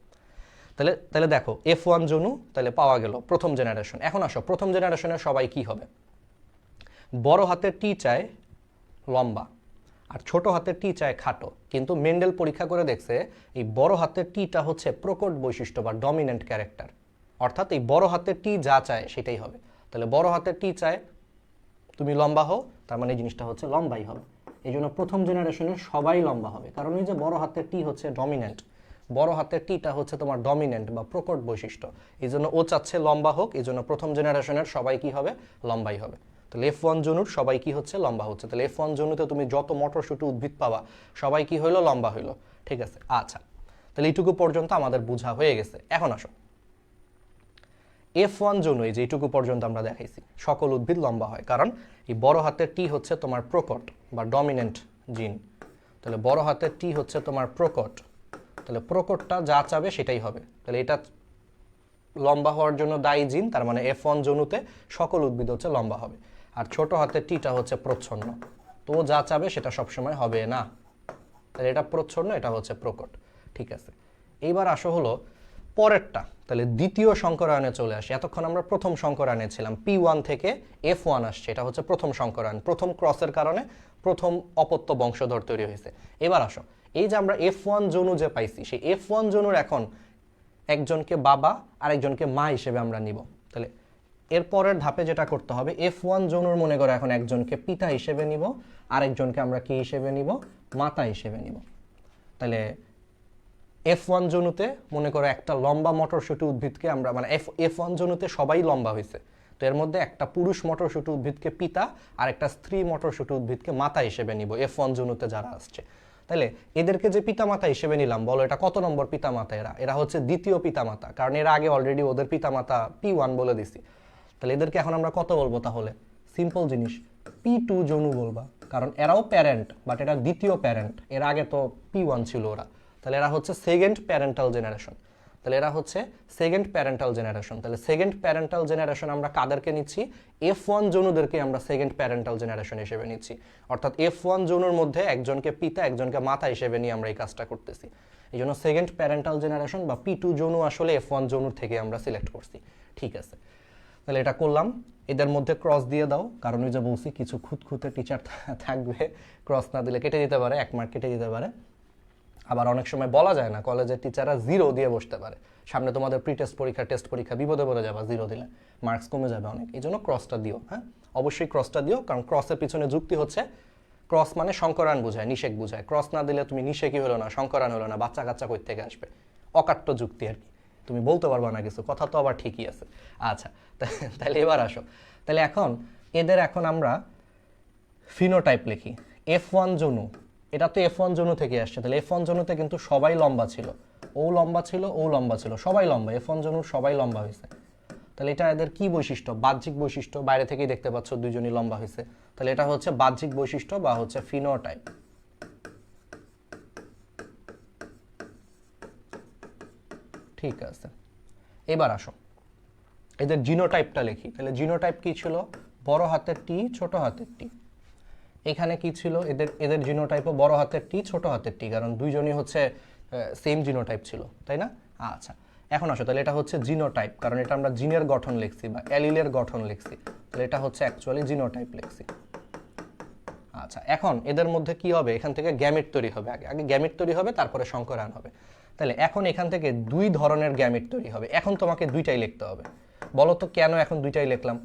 তাহলে দেখো F1 জনু তাহলে পাওয়া গেল প্রথম জেনারেশন। এখন আসো প্রথম জেনারেশনের সবাই কি হবে? বড় হাতের টি চায় লম্বা আর ছোট হাতের টি চায় খাটো। কিন্তু মেন্ডেল পরীক্ষা করে দেখছে এই বড় হাতের টিটা হচ্ছে প্রকট বৈশিষ্ট্য বা ডমিনেন্ট ক্যারেক্টার, অর্থাৎ এই বড় হাতের টি যা চায় সেটাই হবে। তাহলে বড় হাতের টি চায় তুমি লম্বা হও, তার মানে এই জিনিসটা হচ্ছে লম্বাই হবে। এই জন্য প্রথম জেনারেশনের সবাই লম্বা হবে, কারণ এই যে বড় হাতের টি হচ্ছে ডমিনেন্ট, বড় হাতের টিটা হচ্ছে তোমার ডমিনেন্ট বা প্রকট বৈশিষ্ট্য, এই জন্য ও চাচ্ছে লম্বা হোক, এই জন্য প্রথম জেনারেশনের সবাই কি হবে? লম্বাই হবে। তাহলে F1 জনুর সবাই কি হচ্ছে? লম্বা হচ্ছে। তাহলে F1 জনুতে তুমি যত মটরশুঁটি উদ্ভিদ পাবা সবাই কি হইলো? লম্বা হইলো। ঠিক আছে, আচ্ছা, তাহলে এইটুকু পর্যন্ত আমাদের বোঝা হয়ে গেছে। এখন আসো F1 জনু, এই যে এইটুকু পর্যন্ত আমরা দেখাইছি সকল উদ্ভিদ লম্বা হয়, কারণ এই বড় হাতের টি হচ্ছে তোমার প্রকট বা ডমিনেন্ট জিন। তাহলে বড় হাতের টি হচ্ছে তোমার প্রকট, তাহলে প্রকটটা যা চাবে সেটাই হবে। তাহলে এটা লম্বা হওয়ার জন্য দায়ী জিন, তার মানে F1 জনুতে সকল উদ্ভিদ হচ্ছে লম্বা হবে। আর ছোট হাতের টিটা হচ্ছে প্রচ্ছন্ন, তো যা চাবে সেটা সবসময় হবে না, তাহলে এটা প্রচ্ছন্ন, এটা হচ্ছে প্রকট। ঠিক আছে, এইবার আসো হলো পরেরটা, তাহলে দ্বিতীয় সংকরায়নে চলে আসে। এতক্ষণ আমরা প্রথম সংকরায়নে ছিলাম, P1 থেকে F1 আসছে, এটা হচ্ছে প্রথম সংকরায়ন, প্রথম ক্রসের কারণে প্রথম অপত্য বংশধর তৈরি হয়েছে। এবার আসো, এই যে আমরা F1 জনু যে পাইছি, সেই F1 জনুর এখন একজনকে বাবা আর একজনকে মা হিসেবে আমরা নিব। তাহলে এরপরের ধাপে যেটা করতে হবে, F1 জনুর মনে করো এখন একজনকে পিতা হিসেবে নিব, আরেকজনকে আমরা কি হিসেবে নিব, মাতা হিসেবে নিব। তাহলে F1 জনুতে মনে করো একটা লম্বা মটরশুঁটি উদ্ভিদকে আমরা, মানে F1 জনুতে সবাই লম্বা হয়েছে, তো এর মধ্যে একটা পুরুষ মটরশুঁটি উদ্ভিদকে পিতা আর একটা স্ত্রী মটরশুঁটি উদ্ভিদকে মাতা হিসেবে নিব F1 জনুতে যারা আসছে। তাহলে এদেরকে যে পিতামাতা হিসেবে নিলাম, বলো এটা কত নম্বর পিতামাতা? এরা হচ্ছে দ্বিতীয় পিতামাতা, কারণ এর আগে অলরেডি ওদের পিতামাতা P1 বলে দিছি। তাহলে এদেরকে এখন আমরা কত বলবো? তাহলে সিম্পল জিনিস, P2 জনু বলবা, কারণ এরাও প্যারেন্ট, বাট এরা দ্বিতীয় প্যারেন্ট, এর আগে তো P1 ছিল ওরা। তাহলে এরা হচ্ছে সেকেন্ড প্যারেন্টাল জেনারেশন, তাহলে এরা হচ্ছে সেকেন্ড প্যারেন্টাল জেনারেশন। তাহলে সেকেন্ড প্যারেন্টাল জেনারেশন আমরা কাদেরকে নিচ্ছি? F1 জনুদেরকে আমরা সেকেন্ড প্যারেন্টাল জেনারেশন হিসেবে নিচ্ছি, অর্থাৎ F1 জনুর মধ্যে একজনকে পিতা একজনকে মাতা হিসেবে নিয়ে আমরা এই কাজটা করতেছি। এই জন্য সেকেন্ড প্যারেন্টাল জেনারেশন বা P2 জনু আসলে F1 জনুর থেকে আমরা সিলেক্ট করছি। ঠিক আছে, তাহলে এটা করলাম। এদের মধ্যে ক্রস দিয়ে দাও, কারণ ওই যে বলছি কিছু খুঁতখুঁতে টিচার থাকবে, ক্রস না দিলে কেটে দিতে পারে, 1 মার্ক কেটে দিতে পারে। আবার অনেক সময় বলা যায় না, কলেজের টিচাররা 0 দিয়ে বসতে পারে, সামনে তোমাদের প্রি টেস্ট পরীক্ষা টেস্ট পরীক্ষা বিপদে পড়ে যাবে 0 দিলে, মার্কস কমে যাবে অনেক। এই জন্য ক্রসটা দিও, হ্যাঁ অবশ্যই ক্রসটা দিও, কারণ ক্রসের পিছনে যুক্তি হচ্ছে ক্রস মানে সংকরায়ন বোঝায়, নিষেক বোঝায়। ক্রস না দিলে তুমি নিষেকই হলো না, সংকরায়ন হলো না, বাচ্চা কাচ্চা কই থেকে আসবে? অকাট্য যুক্তি আর কি, তুমি বলতে পারবা না কিছু, কথা তো আবার ঠিকই আছে। আচ্ছা, তাহলে এবার আসো, তাহলে এখন এদের এখন আমরা ফিনোটাইপ লিখি। F1 জনু, এটা তো F1 জনু থেকে আসছে, তাহলে F1 জনুতে কিন্তু সবাই লম্বা ছিল, ও লম্বা ছিল, ও লম্বা ছিল, সবাই লম্বা, F1 জনুর সবাই লম্বা হয়েছে। তাহলে এটা এদের কি বৈশিষ্ট্য? বাহ্যিক বৈশিষ্ট্য, বাইরে থেকেই দেখতে পাচ্ছ দুইজনই লম্বা হয়েছে, তাহলে এটা হচ্ছে বাহ্যিক বৈশিষ্ট্য বা হচ্ছে ফিনোটাইপ। ঠিক আছে, এবার আসো এদের জিনোটাইপটা লিখি। তাহলে জিনোটাইপ কি ছিল? বড় হাতের টি, ছোট হাতের টি। এখানে কি ছিল? এদের জিনোটাইপও বড় হাতের টি, ছোট হাতের টি, কারণ দুইজনই হচ্ছে সেম জিনোটাইপ ছিল, তাই না? আচ্ছা, এখন আসো, তাহলে এটা হচ্ছে জিনোটাইপ, কারণ এটা আমরা জিনের গঠন লিখছি বা অ্যালিলের গঠন লিখছি, তাহলে এটা হচ্ছে অ্যাকচুয়ালি জিনোটাইপ লিখছি। আচ্ছা, এখন এদের মধ্যে কি হবে? এখান থেকে গ্যামেট তৈরি হবে, আগে গ্যামেট তৈরি হবে, তারপরে সংকরায়ন হবে। তাহলে এখন এখান থেকে 2 ধরনের গ্যামেট তৈরি হবে। এখন তোমাকে 2টাই লিখতে হবে। বলো তো কেন এখন 2টাই লিখলাম?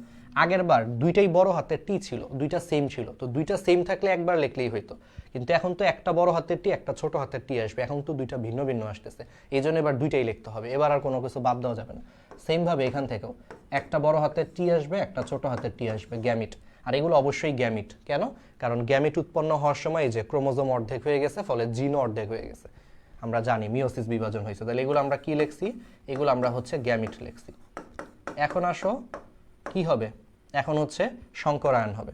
আগের বার 2টাই বড় হাতের টি ছিল, 2টা সেম ছিল, তো 2টা সেম থাকলে একবার লিখলেই হইতো, কিন্তু এখন তো একটা বড় হাতের টি একটা ছোট হাতের টি আসবে, এখন তো 2টা ভিন্ন ভিন্ন আসতেছে, এই জন্য এবার 2টাই লিখতে হবে, এবার আর কোনো কিছু বাদ দেওয়া যাবে না। সেম ভাবে এখান থেকেও একটা বড় হাতের টি আসবে, একটা ছোট হাতের টি আসবে, গ্যামিট। আর এগুলো অবশ্যই গ্যামিট, কেন? কারণ গ্যামিট উৎপন্ন হওয়ার সময় যে ক্রোমোজোম অর্ধেক হয়ে গেছে, ফলে জিনও অর্ধেক হয়ে গেছে, আমরা জানি মিওসিস বিভাজন হয়েছে। তাহলে এগুলো আমরা কি লিখছি? এগুলো আমরা হচ্ছে গ্যামিট লিখছি। এখন আসো কি হবে? এখন হচ্ছে সংকরায়ন হবে।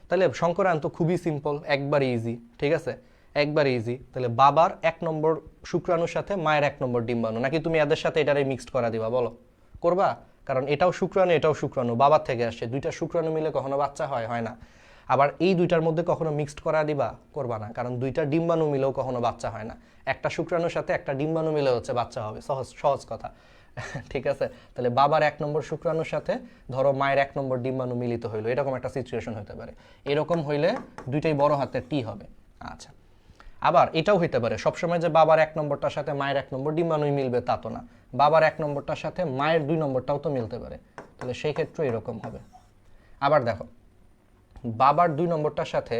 তাহলে সংকরায়ন তো খুবই সিম্পল, একবার ইজি, ঠিক আছে, একবার ইজি। তাহলে বাবার 1 নম্বর শুক্রাণুর সাথে মায়ের 1 নম্বর ডিম্বাণু, নাকি তুমি এদের সাথে এটারে মিক্সড করা দিবা? বলো, করবা? কারণ এটাও শুক্রাণু এটাও শুক্রাণু, বাবার থেকে আসছে, 2টা শুক্রাণু মিলে কখনো বাচ্চা হয়? হয় না। আবার এই 2টার মধ্যে কখনো মিক্সড করা দিবা? করবা না, কারণ 2টা ডিম্বাণু মিলেও কখনো বাচ্চা হয় না। একটা শুক্রাণুর সাথে একটা ডিম্বাণু মিলে হচ্ছে বাচ্চা হবে, সহজ সহজ কথা। ঠিক আছে, তাহলে বাবার 1 নম্বর শুক্রাণুর সাথে ধরো মায়ের 1 নম্বর ডিম্বাণু মিলিত হইলো, এরকম একটা সিচুয়েশন হতে পারে। এরকম হইলে 2টাই বড় হাতের টি হবে। আচ্ছা, আবার এটাও হইতে পারে সবসময় যে বাবার 1 নম্বরটার সাথে মায়ের 1 নম্বর ডিম্বাণুই মিলবে, তা তো না, বাবার 1 নম্বরটার সাথে মায়ের 2 নম্বরটাও তো মিলতে পারে, তাহলে সেই ক্ষেত্রে এরকম হবে। আবার দেখো, বাবার 2 নম্বরটার সাথে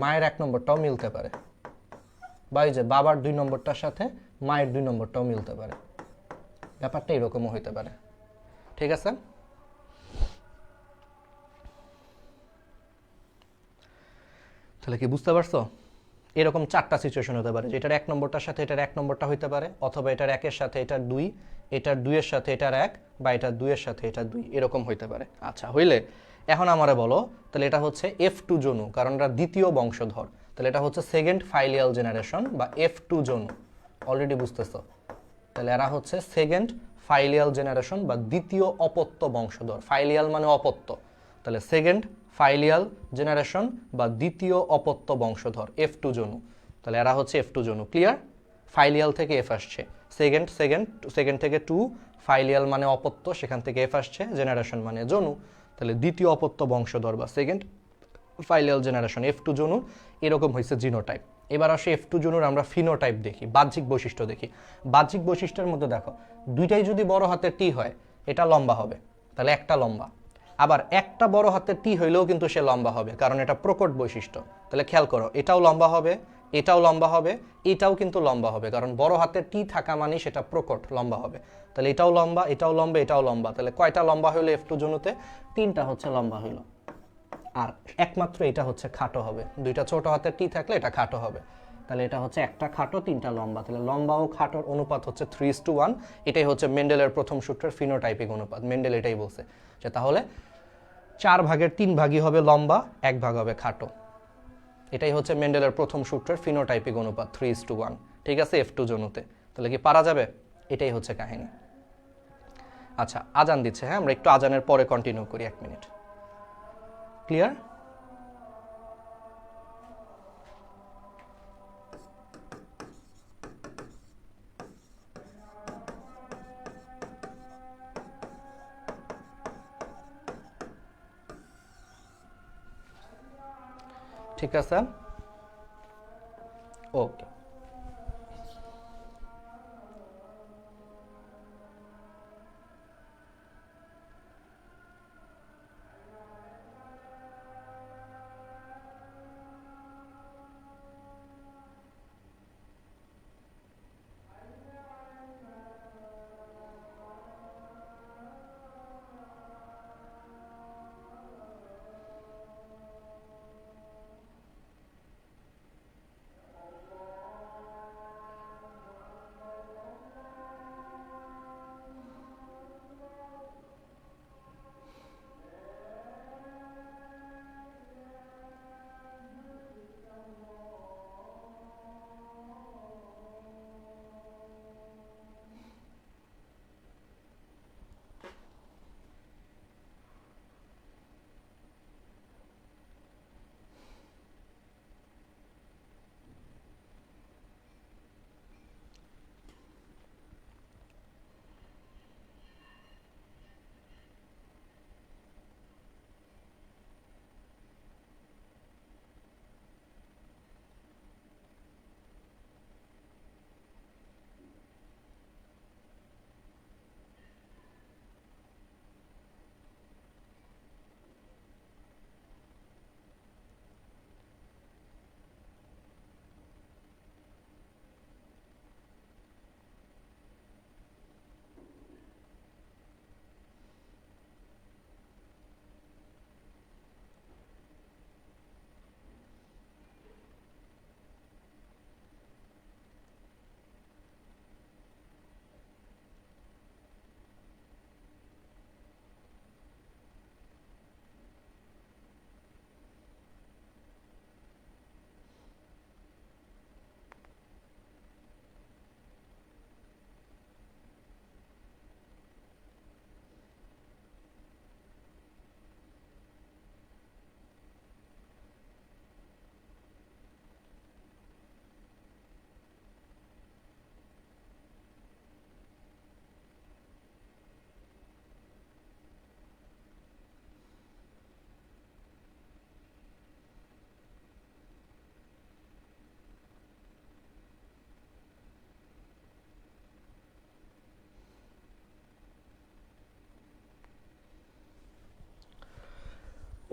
মায়ের 1 নম্বরটাও মিলতে পারে, বা এই যে বাবার 2 নম্বরটার সাথে মায়ের 2 নম্বরটাও মিলতে পারে, ব্যাপারটা এরকমও হইতে পারে। ঠিক আছে, তাহলে কি বুঝতে পারছো? এরকম 4টা সিচুয়েশন হতে পারে, যেটার 1 নম্বরটার সাথে এটার 1 নম্বরটা হইতে পারে, অথবা এটার 1-এর সাথে এটার 2, এটার 2-এর সাথে এটার 1, বা এটার 2-এর সাথে এটার 2, এরকম হইতে পারে। আচ্ছা, হইলে এখন আমারে বলো, তাহলে এটা হচ্ছে F2 জনু, কারণ এটা দ্বিতীয় বংশধর, তাহলে এটা হচ্ছে সেকেন্ড ফাইলিয়াল জেনারেশন বা F2 জনু। অলরেডি বুঝতেছো? তাহলে এরা হচ্ছে সেকেন্ড ফাইলিয়াল জেনারেশন বা দ্বিতীয় অপত্য বংশধর। ফাইলিয়াল মানে অপত্য, তাহলে সেকেন্ড ফাইলিয়াল জেনারেশন বা দ্বিতীয় অপত্য বংশধর F2 জনু। তাহলে এরা হচ্ছে F2 জনু। ক্লিয়ার? ফাইলিয়াল থেকে F আসছে, সেকেন্ড সেকেন্ড সেকেন্ড থেকে 2, ফাইলিয়াল মানে অপত্য, সেখান থেকে F আসছে, জেনারেশন মানে জনু। তাহলে দ্বিতীয় অপত্য বংশধর বা সেকেন্ড ফাইলিয়াল জেনারেশন F2 জনুর এরকম হয়েছে জিনোটাইপ। এবার আসে F2 জনুর আমরা ফিনোটাইপ দেখি, বাহ্যিক বৈশিষ্ট্য দেখি। বাহ্যিক বৈশিষ্ট্যের মধ্যে দেখো, দুইটাই যদি বড় হাতের টি হয় এটা লম্বা হবে, তাহলে একটা লম্বা। আবার একটা বড় হাতের টি হইলেও কিন্তু সে লম্বা হবে, কারণ এটা প্রকট বৈশিষ্ট্য। তাহলে খেয়াল করো, এটাও লম্বা হবে, এটাও লম্বা হবে, এটাও কিন্তু লম্বা হবে, কারণ বড় হাতের টি থাকা মানে সেটা প্রকট লম্বা হবে। তাহলে এটাও লম্বা, এটাও লম্বা, এটাও লম্বা। তাহলে কয়টা লম্বা হইলো F2 জনুতে? 3টা হচ্ছে লম্বা হইলো। আর একমাত্র এটা হচ্ছে খাটো হবে, দুইটা ছোট হাতের টি থাকলে এটা খাটো হবে। তাহলে এটা হচ্ছে একটা খাটো, 3টা লম্বা। তাহলে লম্বা ও খাটোর অনুপাত হচ্ছে 3:1। এটাই হচ্ছে মেন্ডেলের প্রথম সূত্রের ফিনোটাইপিক অনুপাত। মেন্ডেল এটাই বলছে যে তাহলে 4 ভাগের 3 ভাগই হবে লম্বা, 1 ভাগ হবে খাটো। এটাই হচ্ছে মেন্ডেলের প্রথম সূত্রের ফিনোটাইপিক অনুপাত 3:1। ঠিক আছে? F2 জনুতে। তাহলে কি পারা যাবে? এটাই হচ্ছে কাহিনী। আচ্ছা, আজান দিচ্ছে, হ্যাঁ, আমরা একটু আজানের পরে কন্টিনিউ করি, 1 মিনিট। ক্লিয়ার? ঠিক আছে, ওকে।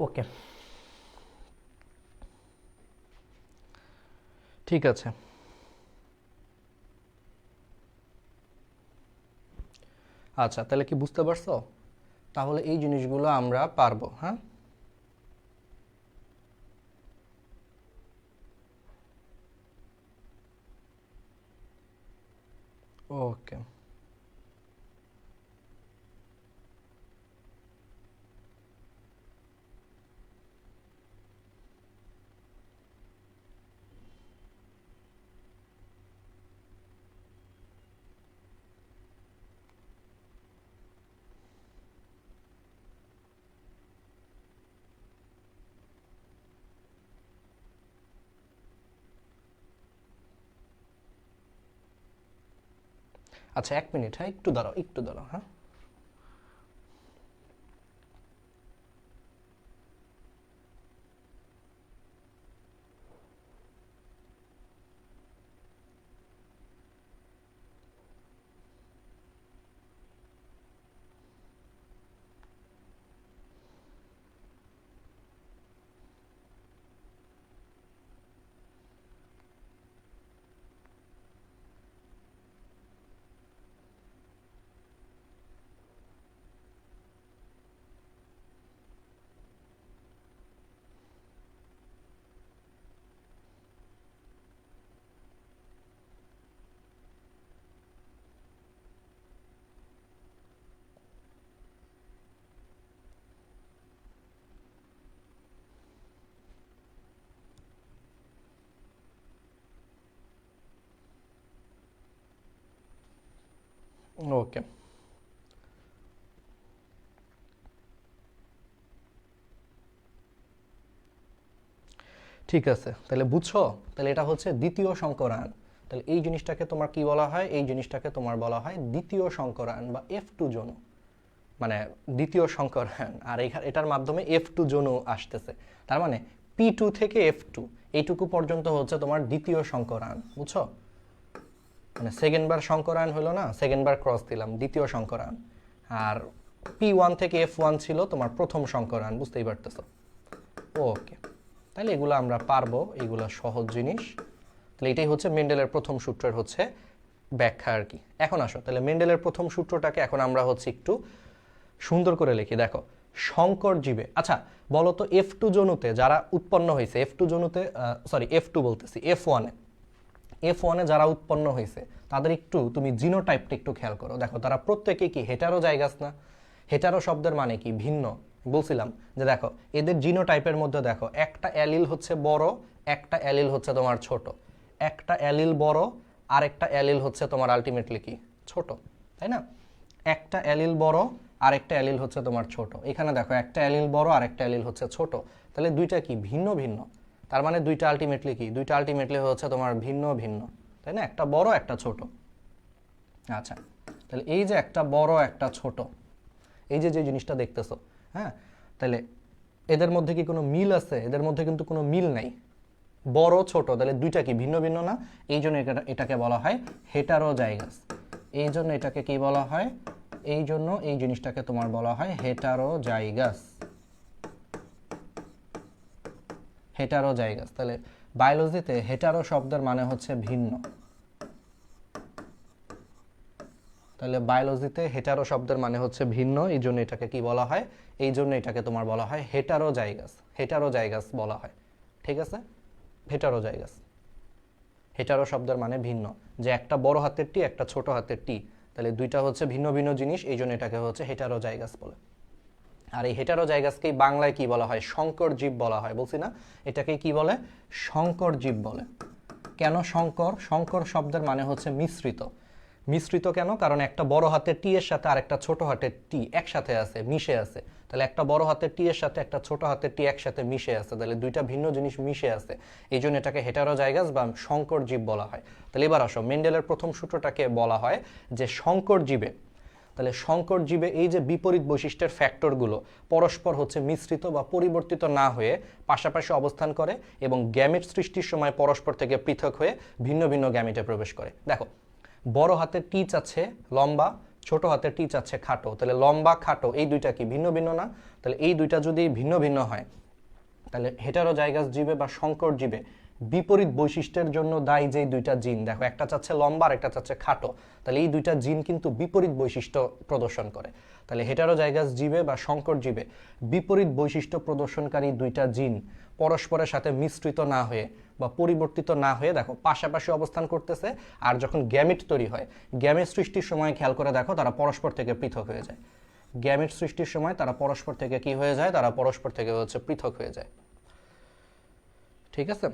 ওকে, ঠিক আছে। আচ্ছা, তাহলে কি বুঝতে পারছো? তাহলে এই জিনিসগুলো আমরা পারবো, হ্যাঁ। ওকে, আচ্ছা 1 মিনিট, হ্যাঁ একটু দাঁড়াও হ্যাঁ। ওকে, ঠিক আছে, তাহলে বুঝছো? তাহলে এটা হচ্ছে দ্বিতীয় সংকরায়ন। তাহলে এই জিনিসটাকে তোমার কি বলা হয়? এই জিনিসটাকে তোমার বলা হয় দ্বিতীয় সংকরায়ন বা F2 জনু, মানে দ্বিতীয় সংকরায়ন। আর এটার মাধ্যমে F2 জনু আসতেছে। তার মানে P2 থেকে F2 এইটুকু পর্যন্ত হচ্ছে তোমার দ্বিতীয় সংকরায়ন, বুঝছো? মানে সেকেন্ড বার সংকরায়ন হলো না, সেকেন্ড বার ক্রস দিলাম, দ্বিতীয় সংকরায়ন। আর P1 থেকে F1 ছিল তোমার প্রথম সংকরায়ন, বুঝতেই পারতেছো? ওকে, তাহলে এগুলো আমরা পারবো, এগুলো সহজ জিনিস। তাহলে এটাই হচ্ছে মেন্ডেলের প্রথম সূত্রের হচ্ছে ব্যাখ্যা আর কি। এখন আসো তাহলে মেন্ডেলের প্রথম সূত্রটাকে এখন আমরা হচ্ছে একটু সুন্দর করে লিখি। দেখো, সংকর জীবে, আচ্ছা বলো তো F2 জনুতে যারা উৎপন্ন হয়েছে, F2 জনুতে সরি F2 বলতেছি, F1-এ যারা উৎপন্ন হয়েছে তাদের একটু তুমি জিনোটাইপটা একটু খেয়াল করো। দেখো তারা প্রত্যেকে কি হেটারোজাইগাস না? হেটারো শব্দের মানে কি? ভিন্ন। বলছিলাম যে দেখো এদের জিনোটাইপের মধ্যে দেখো একটা অ্যালিল হচ্ছে বড়, একটা অ্যালিল হচ্ছে তোমার ছোট, একটা অ্যালিল বড় আর একটা অ্যালিল হচ্ছে তোমার আলটিমেটলি কি ছোট, তাই না? একটা অ্যালিল বড় আর একটা অ্যালিল হচ্ছে তোমার ছোট। এখানে দেখো একটা অ্যালিল বড় আর একটা অ্যালিল হচ্ছে ছোট, তাহলে দুইটা কি ভিন্ন ভিন্ন। তার মানে দুইটা আলটিমেটলি কি? দুইটা আলটিমেটলি হচ্ছে তোমার ভিন্ন ভিন্ন, তাই না? একটা বড় একটা ছোট। আচ্ছা, তাহলে এই যে একটা বড় একটা ছোট, এই যে যে জিনিসটা দেখতেছো, হ্যাঁ, তাহলে এদের মধ্যে কি কোনো মিল আছে? এদের মধ্যে কিন্তু কোনো মিল নাই। বড় ছোট, তাহলে দুইটা কি ভিন্ন ভিন্ন না? এই জন্য এটাকে বলা হয় হেটারোজাইগাস। এই জন্য এটাকে কি বলা হয়? এই জন্য এই জিনিসটাকে তোমার বলা হয় হেটারোজাইগাস। হেটারোজাইগাস, তাহলে বায়োলজিতে হেটারো শব্দের মানে হচ্ছে ভিন্ন। তাহলে বায়োলজিতে হেটারো শব্দের মানে হচ্ছে ভিন্ন, এই জন্য এটাকে কি বলা হয়? এই জন্য এটাকে তোমার বলা হয় হেটারোজাইগাস। হেটারোজাইগাস বলা হয়, ঠিক আছে? হেটারোজাইগাস, হেটারো শব্দের মানে ভিন্ন, যে একটা বড় হাতের টি একটা ছোট হাতের টি, তাহলে দুইটা হচ্ছে ভিন্ন ভিন্ন জিনিস, এই জন্য এটাকে হচ্ছে হেটারোজাইগাস বলে। আর এই হেটারোজাইগাসকেই বাংলায় কি বলা হয়? সংকর জীব বলা হয়। বলছি না, এটাকে কি বলে? সংকর জীব বলে। কেন সংকর? সংকর শব্দের মানে হচ্ছে মিশ্রিত। মিশ্রিত কেন? কারণ একটা বড় হাতের টি এর সাথে আরেকটা ছোট হাতের টি একসাথে আছে, মিশে আছে। তাহলে একটা বড় হাতের টি এর সাথে একটা ছোট হাতের টি একসাথে মিশে আছে, তাহলে দুইটা ভিন্ন জিনিস মিশে আছে, এই জন্য এটাকে হেটারোজাইগাস বা সংকর জীব বলা হয়। তাহলে এবার আসো, মেন্ডেলের প্রথম সূত্রটাকে বলা হয় যে সংকর জীবে। তাহলে সংকর জীবে এই যে বিপরীত বৈশিষ্ট্যের ফ্যাক্টরগুলো পরস্পর হচ্ছে মিশ্রিত বা পরিবর্তিত না হয়ে পাশাপাশি অবস্থান করে এবং গ্যামেট সৃষ্টির সময় পরস্পর থেকে পৃথক হয়ে ভিন্ন ভিন্ন গ্যামেটে প্রবেশ করে। দেখো, বড় হাতের টি চাচ্ছে লম্বা, ছোট হাতের টি চাচ্ছে খাটো, তাহলে লম্বা খাটো এই দুইটা কি ভিন্ন ভিন্ন না? তাহলে এই দুইটা যদি ভিন্ন ভিন্ন হয়, তাহলে হেটারোজাইগাস জীবে বা সংকর জীবে বিপরীত বৈশিষ্ট্যের জন্য দায়ী যে দুইটা জিন, দেখো একটা চাচ্ছে লম্বা আর একটা চাচ্ছে খাটো, তাহলে এই দুইটা জিন কিন্তু বিপরীত বৈশিষ্ট্য প্রদর্শন করে। তাহলে হেটারোজাইগাস জীবে বা সংকর জীবে বিপরীত বৈশিষ্ট্য প্রদর্শনকারী দুইটা জিন পরস্পরের সাথে মিশ্রিত না হয়ে বা পরিবর্তিত না হয়ে দেখো পাশাপাশি অবস্থান করতেছে। আর যখন গ্যামেট তৈরি হয়, গ্যামেট সৃষ্টির সময় খেয়াল করে দেখো তারা পরস্পর থেকে পৃথক হয়ে যায়। গ্যামেট সৃষ্টির সময় তারা পরস্পর থেকে কি হয়ে যায়? তারা পরস্পর থেকে হচ্ছে পৃথক হয়ে যায়, ঠিক আছে?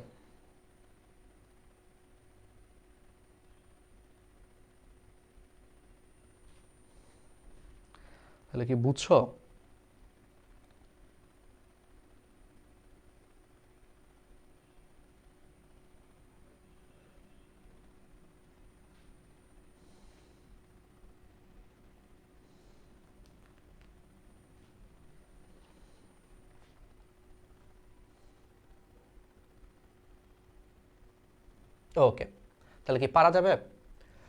তাহলে কি বুঝছো? ওকে, তাহলে কি পারা যাবে?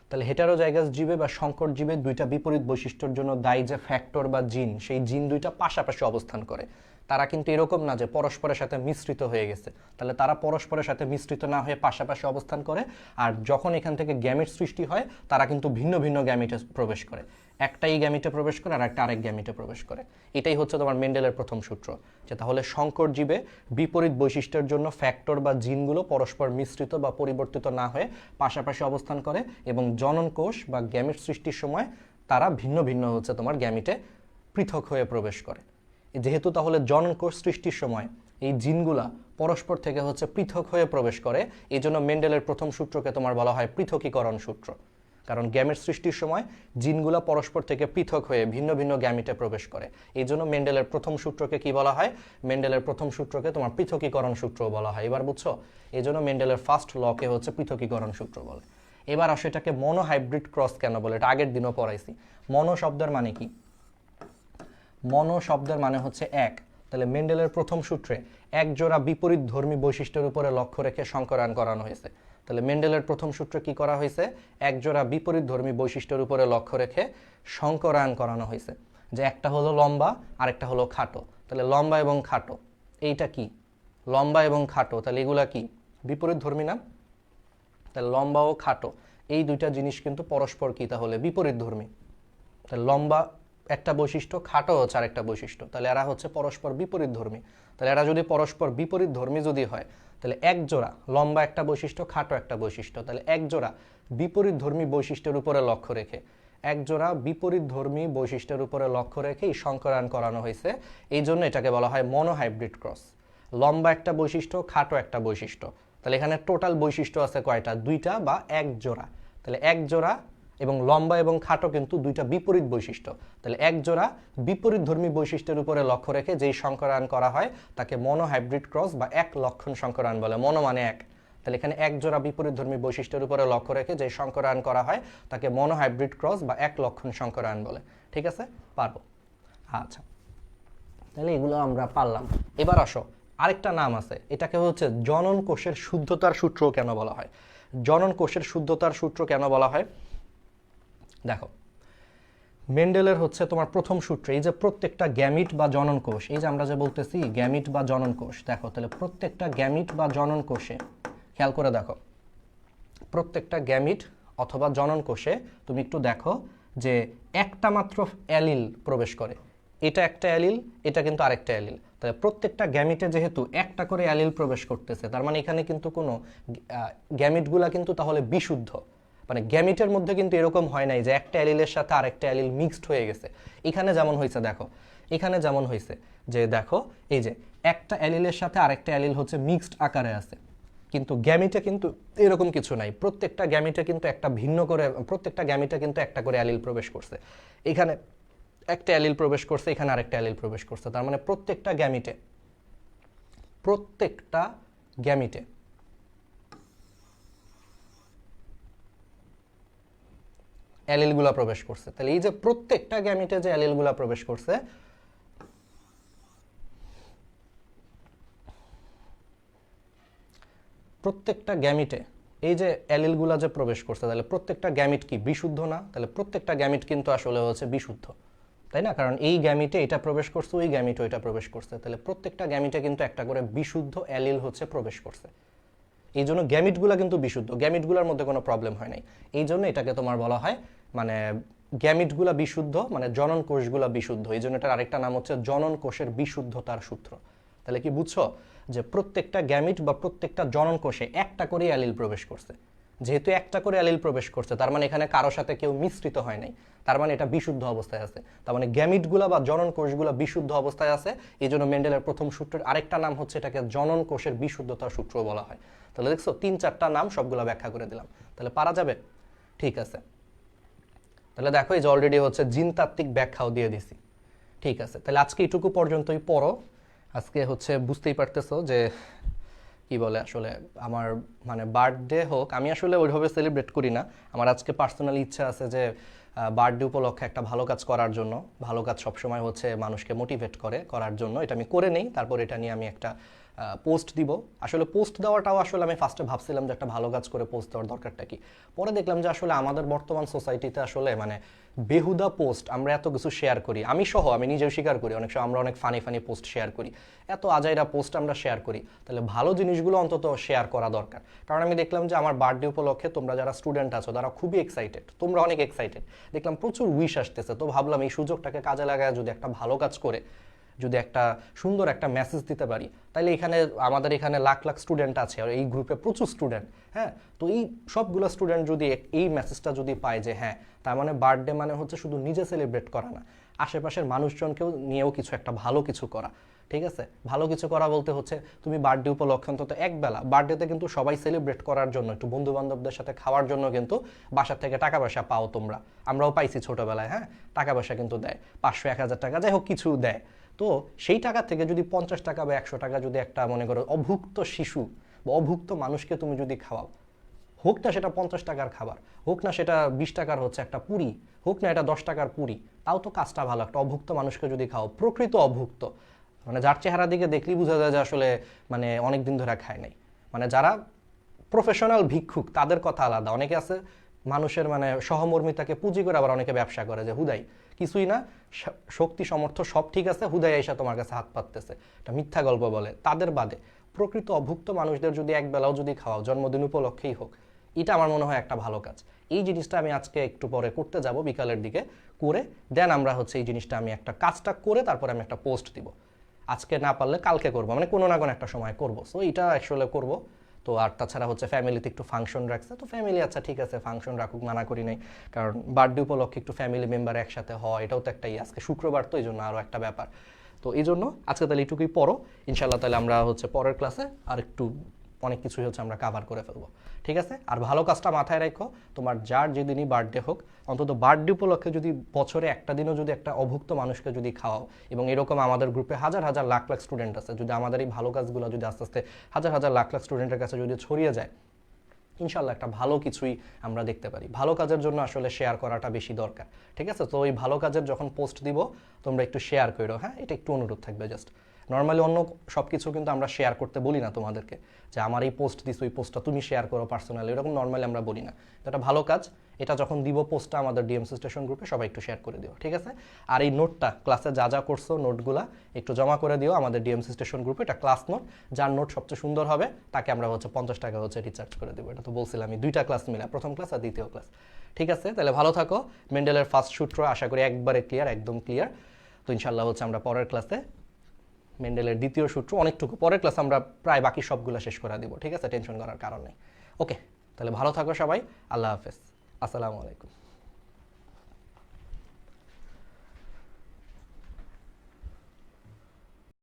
তাহলে হেটারোজাইগাস জীবে বা সংকর জীবে দুইটা বিপরীত বৈশিষ্ট্যের জন্য দায়ী যে ফ্যাক্টর বা জিন, সেই জিন দুইটা পাশাপাশি অবস্থান করে। তারা কিন্তু এরকম না যে পরস্পরের সাথে মিশ্রিত হয়ে গেছে, তাহলে তারা পরস্পরের সাথে মিশ্রিত না হয়ে পাশাপাশি অবস্থান করে। আর যখন এখান থেকে গ্যামেট সৃষ্টি হয় তারা কিন্তু ভিন্ন ভিন্ন গ্যামেটে প্রবেশ করে, একটা এই গ্যামেটে প্রবেশ করে আর একটা আরেক গ্যামেটে প্রবেশ করে। এটাই হচ্ছে তোমার মেন্ডেলের প্রথম সূত্র, যে তাহলে সংকর জীবে বিপরীত বৈশিষ্ট্যের জন্য ফ্যাক্টর বা জিনগুলো পরস্পর মিশ্রিত বা পরিবর্তিত না হয়ে পাশাপাশি অবস্থান করে, এবং জনন কোষ বা গ্যামেট সৃষ্টির সময় তারা ভিন্ন ভিন্ন হচ্ছে তোমার গ্যামেটে পৃথক হয়ে প্রবেশ করে। যেহেতু তাহলে জনন কোষ সৃষ্টির সময় এই জিনগুলা পরস্পর থেকে হচ্ছে পৃথক হয়ে প্রবেশ করে, এই জন্য মেন্ডেলের প্রথম সূত্রকে তোমার বলা হয় পৃথকীকরণ সূত্র। কারণ গ্যামেট সৃষ্টির সময় জিনগুলা পরস্পর থেকে পৃথক হয়ে ভিন্ন ভিন্ন গ্যামেটে প্রবেশ করে, এই জন্য মেন্ডেলের প্রথম সূত্রকে কি বলা হয়? মেন্ডেলের প্রথম সূত্রকে তোমার পৃথকীকরণ সূত্র বলা হয়। এবার বুঝছো? এই জন্য মেন্ডেলের ফার্স্ট লকে হচ্ছে পৃথকীকরণ সূত্র বলে। এবার আসো এটাকে মনোহাইব্রিড ক্রস কেন বলে, এটা আগের দিনও পড়াইছি। মনো শব্দের মানে কি? মনো শব্দের মানে হচ্ছে এক। তাহলে মেন্ডেলের প্রথম সূত্রে এক জোড়া বিপরীত ধর্মী বৈশিষ্ট্যের উপরে লক্ষ্য রেখে সংকরায়ন করানো হয়েছে। তাহলে মেন্ডেলের প্রথম সূত্রে কি করা হয়েছে? এক জোড়া বিপরীত ধর্মী বৈশিষ্ট্যের উপরে লক্ষ্য রেখে সংকরায়ন করানো হয়েছে, যে একটা হলো লম্বা আর একটা হলো খাটো। তাহলে লম্বা এবং খাটো, এইটা কি? লম্বা এবং খাটো, তাহলে এগুলা কি? বিপরীত ধর্মী না? তাহলে লম্বা ও খাটো এই দুইটা জিনিস কিন্তু পরস্পর কি তাহলে বিপরীত ধর্মী। তাহলে লম্বা একটা বৈশিষ্ট্য, খাটো হচ্ছে আরেকটা বৈশিষ্ট্য, তাহলে এরা হচ্ছে পরস্পর বিপরীত ধর্মী। তাহলে এরা যদি পরস্পর বিপরীত ধর্মী যদি হয়, তাহলে এক জোড়া লম্বা একটা বৈশিষ্ট্য, খাটো একটা বৈশিষ্ট্য, তাহলে এক জোড়া বিপরীত ধর্মী বৈশিষ্ট্যের উপরে লক্ষ্য রেখে, এক জোড়া বিপরীত ধর্মী বৈশিষ্ট্যের উপরে লক্ষ্য রেখে এই সংকরায়ন করানো হয়েছে। এই জন্য এটাকে বলা হয় মনোহাইব্রিড ক্রস। লম্বা একটা বৈশিষ্ট্য, খাটো একটা বৈশিষ্ট্য, তাহলে এখানে টোটাল বৈশিষ্ট্য আছে কয়টা? দুইটা বা এক জোড়া। তাহলে এক জোড়া এবং লম্বা এবং খাটো কিন্তু দুইটা বিপরীত বৈশিষ্ট্য, তাহলে এক জোড়া বিপরীত ধর্মী বৈশিষ্ট্যের উপরে লক্ষ্য রেখে যেই সংকরায়ন করা হয় তাকে মনোহাইব্রিড ক্রস বা এক লক্ষণ সংকরায়ন বলে। মনো মানে এক, তাহলে এখানে এক জোড়া বিপরীত ধর্মী বৈশিষ্ট্যের উপরে লক্ষ্য রেখে যে সংকরায়ন করা হয় তাকে মনোহাইব্রিড ক্রস বা এক লক্ষণ সংকরায়ন বলে। ঠিক আছে, পারবো? আচ্ছা, তাহলে এগুলো আমরা পারলাম। এবার আসো আরেকটা নাম আছে, এটাকে হচ্ছে জনন কোষের শুদ্ধতার সূত্র কেন বলা হয়? জনন কোষের শুদ্ধতার সূত্র কেন বলা হয়? দেখো, মেন্ডেলের হচ্ছে তোমার প্রথম সূত্রে এই যে প্রত্যেকটা গ্যামিট বা জনন কোষ, এই যে আমরা যে বলতেছি গ্যামিট বা জনন কোষ, দেখো তাহলে প্রত্যেকটা গ্যামিট বা জনন কোষে খেয়াল করে দেখো, প্রত্যেকটা গ্যামিট অথবা জনন কোষে তুমি একটু দেখো যে একটা মাত্র অ্যালিল প্রবেশ করে। এটা একটা অ্যালিল, এটা কিন্তু আরেকটা অ্যালিল। তাহলে প্রত্যেকটা গ্যামিটে যেহেতু একটা করে অ্যালিল প্রবেশ করতেছে, তার মানে এখানে কিন্তু কোনো গ্যামিটগুলা কিন্তু তাহলে বিশুদ্ধ। মানে গ্যামিটের মধ্যে কিন্তু এরকম হয় নাই যে একটা অ্যালিলের সাথে আরেকটা অ্যালিল মিক্সড হয়ে গেছে। এখানে যেমন হয়েছে দেখো, এখানে যেমন হয়েছে যে দেখো এই যে একটা অ্যালিলের সাথে আরেকটা অ্যালিল হচ্ছে মিক্সড আকারে আছে, কিন্তু গ্যামিটে কিন্তু এরকম কিছু নাই। প্রত্যেকটা গ্যামিটে কিন্তু একটা ভিন্ন করে, প্রত্যেকটা গ্যামিটে কিন্তু একটা করে অ্যালিল প্রবেশ করছে। এখানে একটা অ্যালিল প্রবেশ করছে, এখানে আরেকটা অ্যালিল প্রবেশ করছে, তার মানে প্রত্যেকটা গ্যামিটে অ্যালিলগুলা প্রবেশ করছে। তাহলে এই যে প্রত্যেকটা গ্যামিটে যে অ্যালিলগুলা প্রবেশ করছে, প্রত্যেকটা গ্যামিটে এই যে অ্যালিলগুলা যে প্রবেশ করছে, তাহলে প্রত্যেকটা গ্যামিট কি বিশুদ্ধ না? তাহলে প্রত্যেকটা গ্যামিট কিন্তু আসলে হচ্ছে বিশুদ্ধ, তাই না? কারণ এই গ্যামিটে এটা প্রবেশ করছে, ওই গ্যামিটে এটা প্রবেশ করছে, তাহলে প্রত্যেকটা গ্যামিটে কিন্তু একটা করে বিশুদ্ধ অ্যালিল হচ্ছে প্রবেশ করছে। এই জন্য গ্যামিটগুলা কিন্তু বিশুদ্ধ, গ্যামিটগুলোর মধ্যে কোনো প্রবলেম হয় নাই। এই জন্য এটাকে তোমার বলা হয় মানে গ্যামিটগুলা বিশুদ্ধ, মানে জনন কোষগুলা বিশুদ্ধ। এই জন্য এটার আরেকটা নাম হচ্ছে জনন কোষের বিশুদ্ধতার সূত্র। তাহলে কি বুঝছো যে প্রত্যেকটা গ্যামিট বা প্রত্যেকটা জনন কোষে একটা করে অ্যালিল প্রবেশ করছে। যেহেতু একটা করে অ্যালিল প্রবেশ করছে, তার মানে এখানে কারোর সাথে কেউ মিশ্রিত হয় নাই, তার মানে এটা বিশুদ্ধ অবস্থায় আছে। তার মানে গ্যামিটগুলা বা জনন কোষগুলা বিশুদ্ধ অবস্থায় আছে। এই জন্য মেন্ডেলের প্রথম সূত্রের আরেকটা নাম হচ্ছে এটাকে জনন কোষের বিশুদ্ধতার সূত্র বলা হয়। তাহলে দেখছো 3-4টা নাম সবগুলো ব্যাখ্যা করে দিলাম, তাহলে পারা যাবে? ঠিক আছে, তাহলে দেখো এই যে অলরেডি হচ্ছে জিনতাত্ত্বিক ব্যাখ্যাও দিয়ে দিছি। ঠিক আছে, তাহলে আজকে এইটুকু পর্যন্তই পড়ো। আজকে হচ্ছে বুঝতেই পারতেছো যে কি বলে, আসলে আমার মানে বার্থডে হোক, আমি আসলে ওইভাবে সেলিব্রেট করি না। আমার আজকে পার্সোনালি ইচ্ছা আছে যে বার্থডে উপলক্ষে একটা ভালো কাজ করার জন্য। ভালো কাজ সবসময় হচ্ছে মানুষকে মোটিভেট করার জন্য, এটা আমি করে নেই, তারপর এটা নিয়ে আমি একটা পোস্ট দিব। আসলে পোস্ট দেওয়াটাও আসলে আমি ফার্স্টে ভাবছিলাম যে একটা ভালো কাজ করে পোস্ট দেওয়ার দরকারটা কি, পরে দেখলাম যে আসলে আমাদের বর্তমান সোসাইটিতে আসলে মানে বেহুদা পোস্ট আমরা এত কিছু শেয়ার করি, আমি সহ আমি নিজেও স্বীকার করি অনেক সময় আমরা অনেক ফানি ফানি পোস্ট শেয়ার করি, এত আজাইরা পোস্ট আমরা শেয়ার করি, তাহলে ভালো জিনিসগুলো অন্তত শেয়ার করা দরকার। কারণ আমি দেখলাম যে আমার বার্থডে উপলক্ষে তোমরা যারা স্টুডেন্ট আছো তারা খুবই এক্সাইটেড, তোমরা অনেক এক্সাইটেড, দেখলাম প্রচুর উইশ আসতেছে, তো ভাবলাম এই সুযোগটাকে কাজে লাগায় যদি একটা ভালো কাজ করে যদি একটা সুন্দর একটা মেসেজ দিতে পারি, তাহলে এখানে আমাদের এখানে লাখ লাখ স্টুডেন্ট আছে আর এই গ্রুপে প্রচুর স্টুডেন্ট, হ্যাঁ, তো এই সবগুলো স্টুডেন্ট যদি এই মেসেজটা যদি পায় যে হ্যাঁ তার মানে বার্থডে মানে হচ্ছে শুধু নিজে সেলিব্রেট করা না, আশেপাশের মানুষজনকেও নিয়েও কিছু একটা ভালো কিছু করা, ঠিক আছে? ভালো কিছু করা বলতে হচ্ছে তুমি বার্থডে উপলক্ষে অন্তত একবেলা, বার্থডেতে কিন্তু সবাই সেলিব্রেট করার জন্য একটু বন্ধু বান্ধবদের সাথে খাওয়ার জন্য কিন্তু বাসার থেকে টাকা পয়সা পাও তোমরা, আমরাও পাইছি ছোটোবেলায়, হ্যাঁ, টাকা পয়সা কিন্তু দেয় 500-1000 টাকা যাই হোক কিছু দেয়, তো সেই টাকা থেকে যদি 50 টাকা বা 100 টাকা যদি একটা মনে করো অভুক্ত শিশু বা অভুক্ত মানুষকে তুমি যদি খাওয়াও, হোক না সেটা 50 টাকার খাবার, হোক না সেটা 20 টাকার হচ্ছে একটা পুরি, হোক না এটা 10 টাকার পুরি, তাও তো কাজটা ভালো, একটা অভুক্ত মানুষকে যদি খাও, প্রকৃত অভুক্ত, মানে যার চেহারা দিকে দেখলেই বোঝা যায় যে আসলে মানে অনেক দিন ধরে খায় নাই, মানে যারা প্রফেশনাল ভিক্ষুক তাদের কথা আলাদা, অনেকে আছে মানুষের মানে সহমর্মিতাকে পুঁজি করে আবার অনেকে ব্যবসা করে যে হুদাই কিছুই না, শক্তি সমর্থ সব ঠিক আছে, হুদাই আইসা তোমার কাছে হাত পাততেছে, এটা মিথ্যা গল্প বলে, তাদের বাদে প্রকৃত অভুক্ত মানুষদের যদি একবেলাও যদি খাওয়াও, জন্মদিন উপলক্ষেই হোক, এটা আমার মনে হয় একটা ভালো কাজ। এই জিনিসটা আমি আজকে একটু পরে করতে যাব বিকালের দিকে, করে দেন আমরা হচ্ছে এই জিনিসটা আমি একটা কাজটা করে তারপরে আমি একটা পোস্ট দিব, আজকে না পারলে কালকে করবো, মানে কোনো না কোনো একটা সময় করবো, সো এটা অ্যাকচুয়ালি করবো। তো আর তাছাড়া হচ্ছে ফ্যামিলিতে একটু ফাংশন রাখছে, তো ফ্যামিলি আচ্ছা ঠিক আছে ফাংশন রাখুক, মানা করি নাই, কারণ বার্থডে উপলক্ষে একটু ফ্যামিলি মেম্বার একসাথে হয়, এটাও তো একটা আজকে শুক্রবার, তো এই জন্য আরও একটা ব্যাপার, তো এই জন্য আজকে তাহলে এইটুকুই পড়ো, ইনশাল্লাহ তাহলে আমরা হচ্ছে পরের ক্লাসে আর একটু অনেক কিছুই হচ্ছে আমরা কাভার করে ফেলবো, ঠিক আছে? আর ভালো কাজটা মাথায় রাখো, তোমার যার যেদিনই বার্থডে হোক, অন্তত বার্থডে উপলক্ষে যদি বছরে একটা দিনও যদি একটা অভুক্ত মানুষকে যদি খাওয়াও, এবং এরকম আমাদের গ্রুপে হাজার হাজার লাখ লাখ স্টুডেন্ট আছে, যদি আমাদের এই ভালো কাজগুলো যদি আস্তে আস্তে হাজার হাজার লাখ লাখ স্টুডেন্টের কাছে যদি ছড়িয়ে যায়, ইনশাল্লাহ একটা ভালো কিছুই আমরা দেখতে পারি। ভালো কাজের জন্য আসলে শেয়ার করাটা বেশি দরকার, ঠিক আছে? তো ওই ভালো কাজের যখন পোস্ট দিব তোমরা একটু শেয়ার করো, হ্যাঁ, এটা একটু অনুরোধ থাকবে জাস্ট। নর্মালি অন্য সব কিছু কিন্তু আমরা শেয়ার করতে বলি না তোমাদেরকে, যে আমার এই পোস্ট দিস ওই পোস্টটা তুমি শেয়ার করো পার্সোনালি, এরকম নর্মালি আমরা বলি না, তো এটা ভালো কাজ, এটা যখন দিব পোস্টটা আমাদের ডিএমসি স্টেশন গ্রুপে সবাই একটু শেয়ার করে দিও, ঠিক আছে? আর এই নোটটা ক্লাসে যা যা করছো নোটগুলা একটু জমা করে দিও আমাদের ডিএমসি স্টেশন গ্রুপে, এটা ক্লাস নোট, যার নোট সবচেয়ে সুন্দর হবে তাকে আমরা হচ্ছে 50 টাকা হচ্ছে রিচার্জ করে দেবো, এটা তো বলছিলাম আমি, 2টা ক্লাস মিলে, প্রথম ক্লাস আর দ্বিতীয় ক্লাস, ঠিক আছে? তাহলে ভালো থাকো, মেন্ডেলের ফার্স্ট সূত্র আশা করি একবারে ক্লিয়ার, একদম ক্লিয়ার, তো ইনশাল্লাহ হচ্ছে আমরা পরের ক্লাসে মেন্ডেলের দ্বিতীয় সূত্র অনেকটুকু পরের ক্লাসে আমরা প্রায় বাকি সবগুলো শেষ করে দিব, ঠিক আছে? টেনশন করার কারণ নেই, ওকে? তাহলে ভালো থাকো সবাই, আল্লাহ হাফেজ, আসসালামু আলাইকুম।